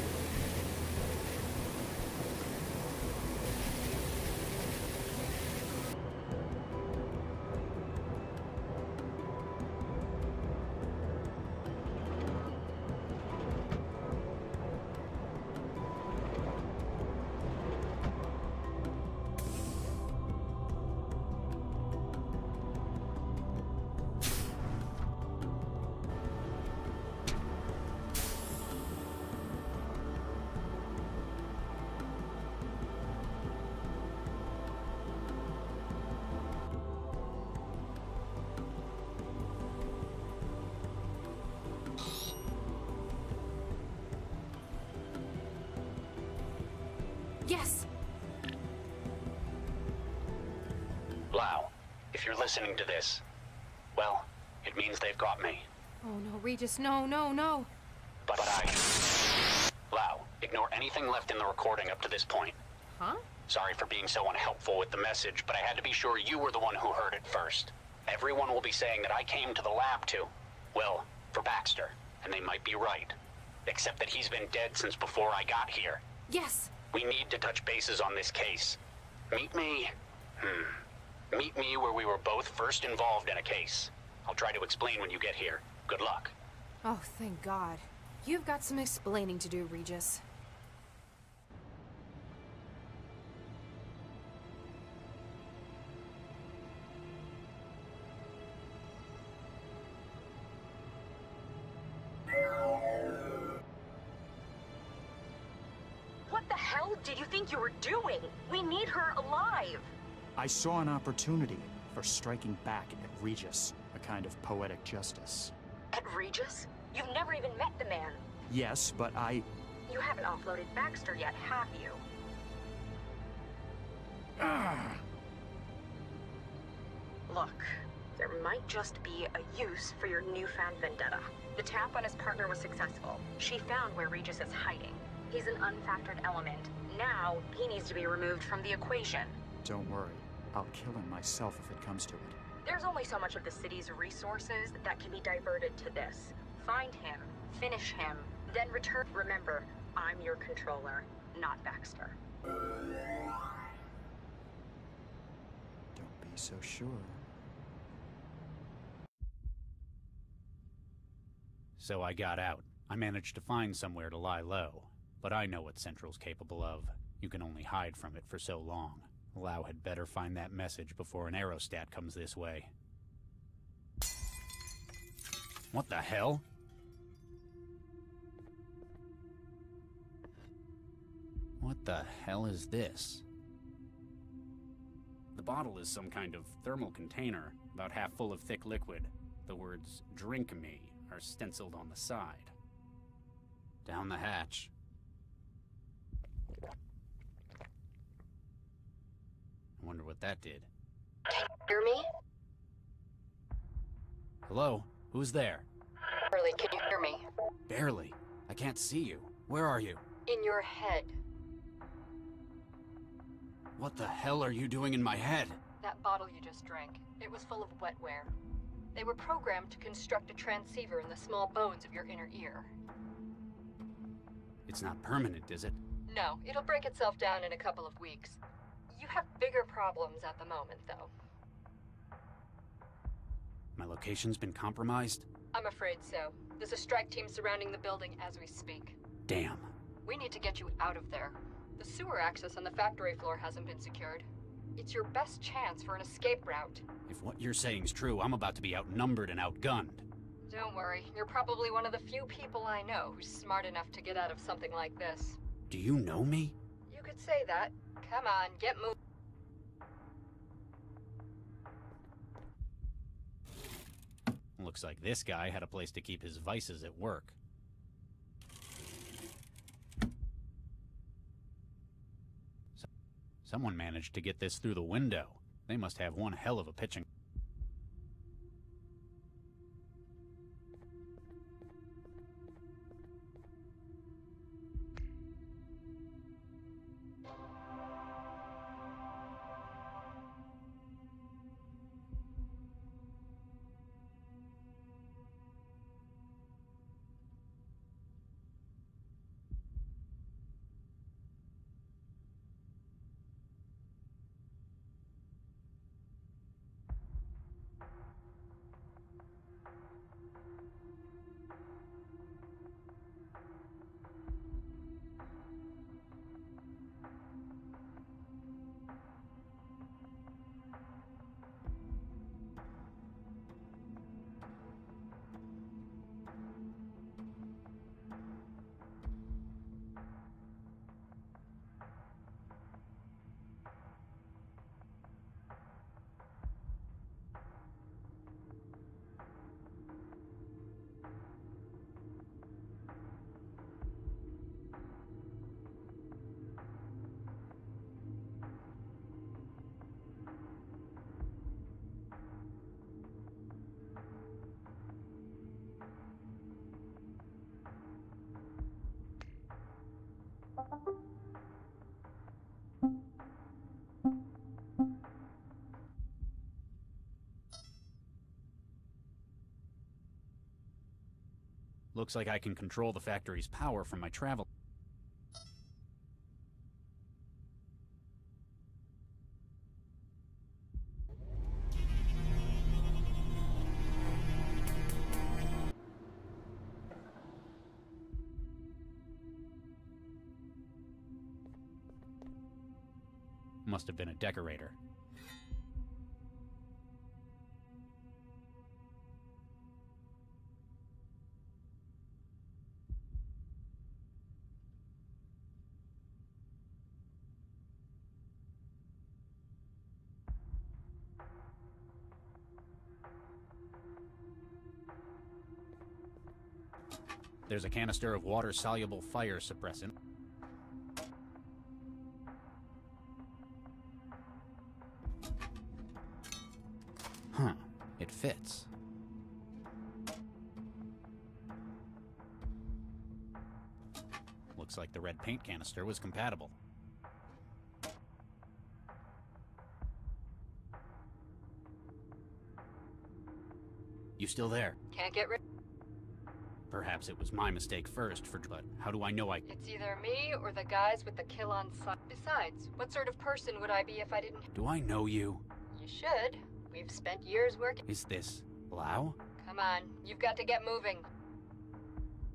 Yes! Lau, if you're listening to this, well, it means they've got me. Oh no, Regis, no, no, no! But Lau, ignore anything left in the recording up to this point. Huh? Sorry for being so unhelpful with the message, but I had to be sure you were the one who heard it first. Everyone will be saying that I came to the lab to, well, for Baxter, and they might be right. Except that he's been dead since before I got here. Yes! We need to touch bases on this case. Meet me where we were both first involved in a case. I'll try to explain when you get here. Good luck. Oh, thank God. You've got some explaining to do, Regis. What the hell did you think you were doing? We need her alive! I saw an opportunity for striking back at Regis, a kind of poetic justice. At Regis? You've never even met the man. Yes, but You haven't offloaded Baxter yet, have you? Look, there might just be a use for your newfound vendetta. The tap on his partner was successful. She found where Regis is hiding. He's an unfactored element. Now, he needs to be removed from the equation. Don't worry. I'll kill him myself if it comes to it. There's only so much of the city's resources that can be diverted to this. Find him, finish him, then return. Remember, I'm your controller, not Baxter. Don't be so sure. So I got out. I managed to find somewhere to lie low. But I know what Central's capable of. You can only hide from it for so long. Lau had better find that message before an aerostat comes this way. What the hell? What the hell is this? The bottle is some kind of thermal container, about half full of thick liquid. The words, "Drink me," are stenciled on the side. Down the hatch. I wonder what that did. Can you hear me? Hello? Who's there? Barely, can you hear me? Barely. I can't see you. Where are you? In your head. What the hell are you doing in my head? That bottle you just drank, it was full of wetware. They were programmed to construct a transceiver in the small bones of your inner ear. It's not permanent, is it? No, it'll break itself down in a couple of weeks. You have bigger problems at the moment, though. My location's been compromised? I'm afraid so. There's a strike team surrounding the building as we speak. Damn. We need to get you out of there. The sewer access on the factory floor hasn't been secured. It's your best chance for an escape route. If what you're saying's true, I'm about to be outnumbered and outgunned. Don't worry, you're probably one of the few people I know who's smart enough to get out of something like this. Do you know me? You could say that. Come on, get moving. Looks like this guy had a place to keep his vices at work. Someone managed to get this through the window. They must have one hell of a pitching. Looks like I can control the factory's power from my travel. Must have been a decorator. There's a canister of water-soluble fire suppressant. Huh, it fits. Looks like the red paint canister was compatible. You still there? Can't get rid. Perhaps it was my mistake first, but how do I know I... It's either me or the guys with the kill on site. Besides, what sort of person would I be if I didn't... Do I know you? You should. We've spent years working... Is this Lau? Come on, you've got to get moving.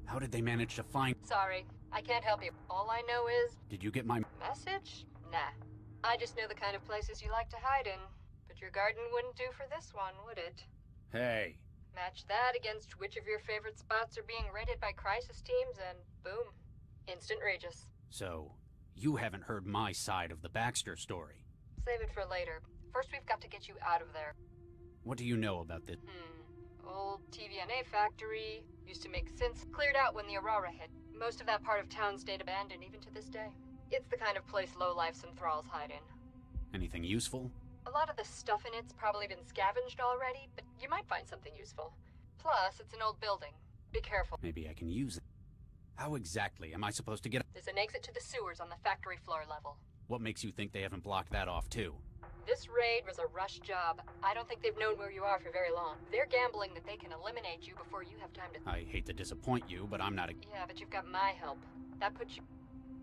How did they manage to find... Sorry, I can't help you. All I know is... Did you get my message? Nah. I just know the kind of places you like to hide in. But your garden wouldn't do for this one, would it? Hey. Match that against which of your favorite spots are being raided by crisis teams, and boom. Instant Regis. So, you haven't heard my side of the Baxter story. Save it for later. First, we've got to get you out of there. What do you know about this? Old TVNA factory. Used to make sense. Cleared out when the Aurora hit. Most of that part of town stayed abandoned even to this day. It's the kind of place lowlifes and thralls hide in. Anything useful? A lot of the stuff in it's probably been scavenged already, but you might find something useful. Plus, it's an old building. Be careful. Maybe I can use it. How exactly am I supposed to get... There's an exit to the sewers on the factory floor level. What makes you think they haven't blocked that off, too? This raid was a rush job. I don't think they've known where you are for very long. They're gambling that they can eliminate you before you have time to... I hate to disappoint you, but I'm not a... Yeah, but you've got my help. That puts you...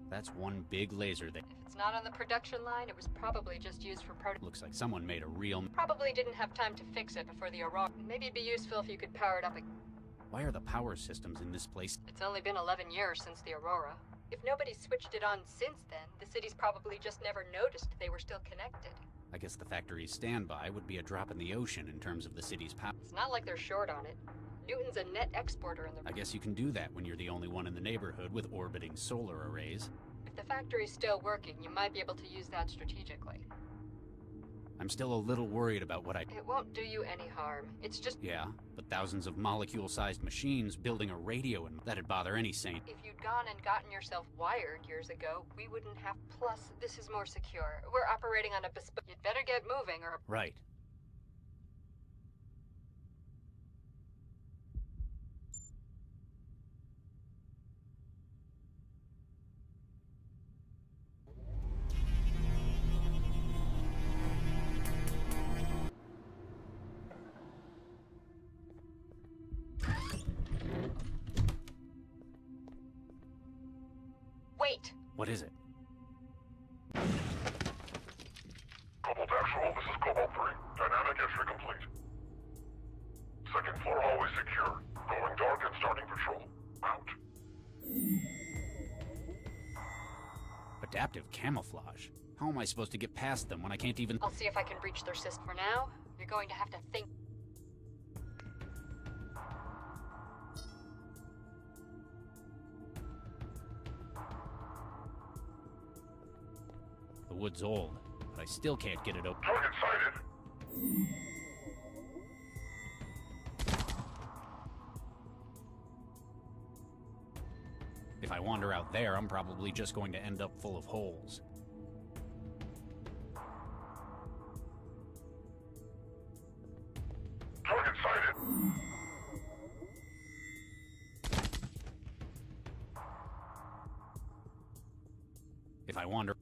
That's one big laser that... If it's not on the production line, it was probably just used for Looks like someone made a real... Probably didn't have time to fix it before the Aurora. Maybe it'd be useful if you could power it up again. Why are the power systems in this place... It's only been 11 years since the Aurora. If nobody's switched it on since then, the city's probably just never noticed they were still connected. I guess the factory's standby would be a drop in the ocean in terms of the city's power. It's not like they're short on it. Newton's a net exporter in the... I guess you can do that when you're the only one in the neighborhood with orbiting solar arrays. If the factory's still working, you might be able to use that strategically. I'm still a little worried about what I... It won't do you any harm. It's just... Yeah, but thousands of molecule-sized machines building a radio, and that'd bother any sane... If you'd gone and gotten yourself wired years ago, we wouldn't have... Plus, this is more secure. We're operating on a bespoke... You'd better get moving or... Right. Wait! What is it? Cobalt Actual, this is Cobalt 3. Dynamic entry complete. Second floor hallway secure. Going dark and starting patrol. Out. Adaptive camouflage? How am I supposed to get past them when I can't even... I'll see if I can breach their system. For now, you're going to have to think... The wood's old, but I still can't get it open. Target sighted. If I wander out there, I'm probably just going to end up full of holes. Target sighted. If I wander...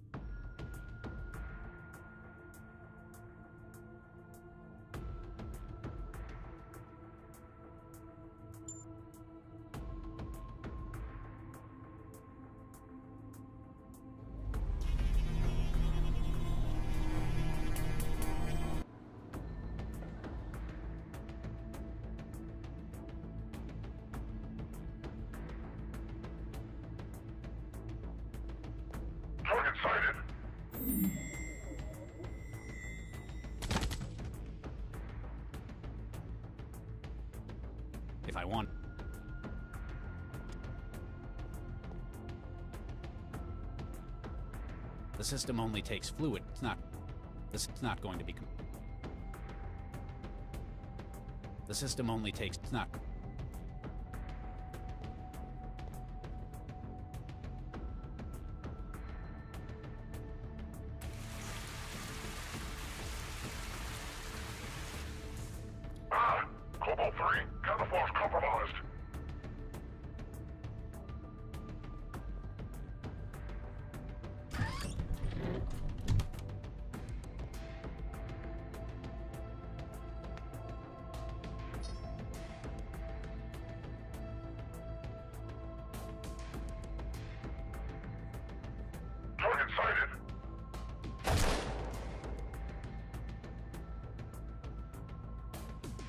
Target sighted. If I want... The system only takes fluid. It's not... This is not going to be... The system only takes... It's not... Cobalt 3, camouflage compromised. Target sighted.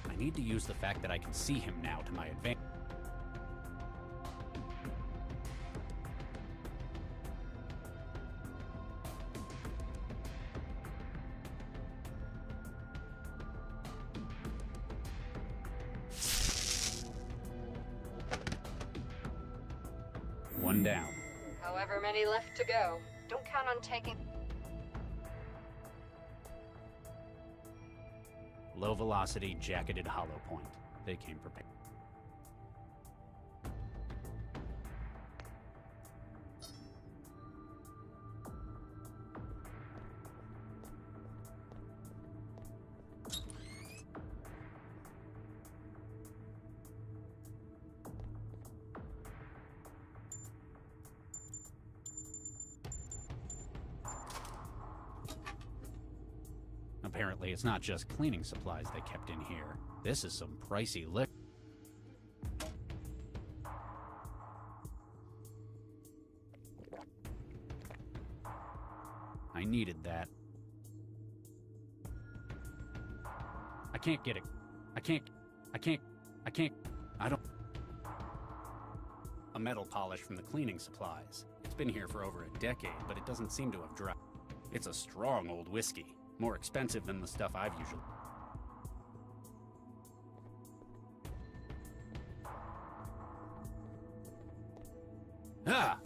I need to use the fact that I can see him now to my advantage. one down. However many left to go. Don't count on taking... Low velocity, jacketed hollow point. They came prepared. Apparently, it's not just cleaning supplies they kept in here. This is some pricey liquor. I needed that. I can't get it. I don't... A metal polish from the cleaning supplies. It's been here for over a decade, but it doesn't seem to have dried. It's a strong old whiskey. More expensive than the stuff I've usually... Ah!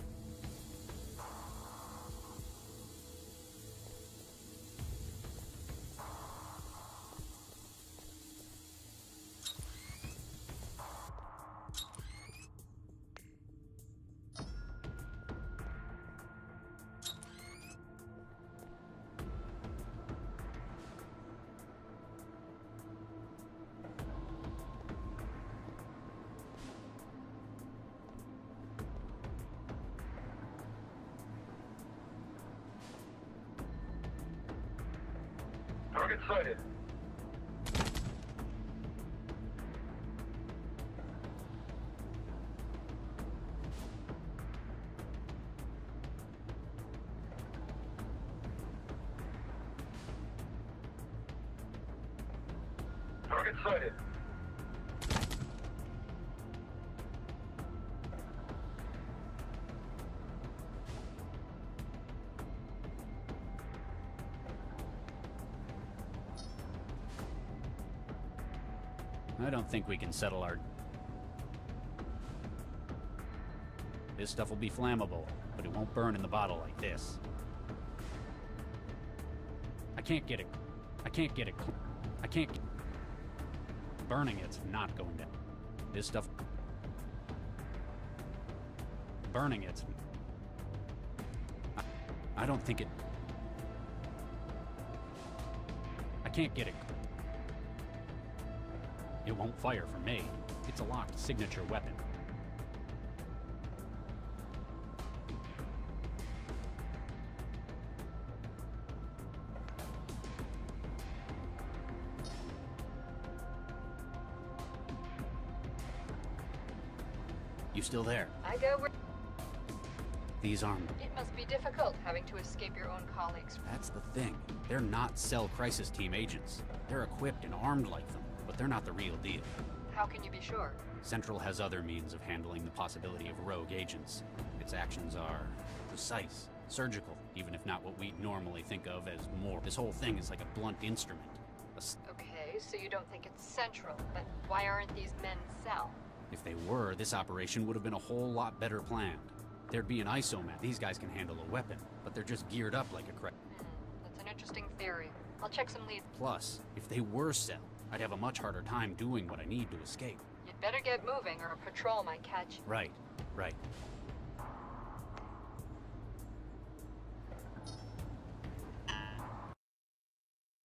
Target sighted. Target sighted. I don't think we can settle our... This stuff will be flammable, but it won't burn in the bottle like this. I can't get it. Burning it's not going down. This stuff... Burning it's... I don't think it... I can't get it. It won't fire for me. It's a locked signature weapon. You still there? I go where... These aren't... It must be difficult having to escape your own colleagues. That's the thing. They're not Cell Crisis Team agents. They're equipped and armed like them, but they're not the real deal. How can you be sure? Central has other means of handling the possibility of rogue agents. Its actions are precise, surgical, even if not what we normally think of as more. This whole thing is like a blunt instrument. Okay, so you don't think it's Central, but why aren't these men Cell? If they were, this operation would have been a whole lot better planned. There'd be an isomat. These guys can handle a weapon, but they're just geared up like a That's an interesting theory. I'll check some leads. Plus, if they were Cell, I'd have a much harder time doing what I need to escape. You'd better get moving or a patrol might catch you. Right.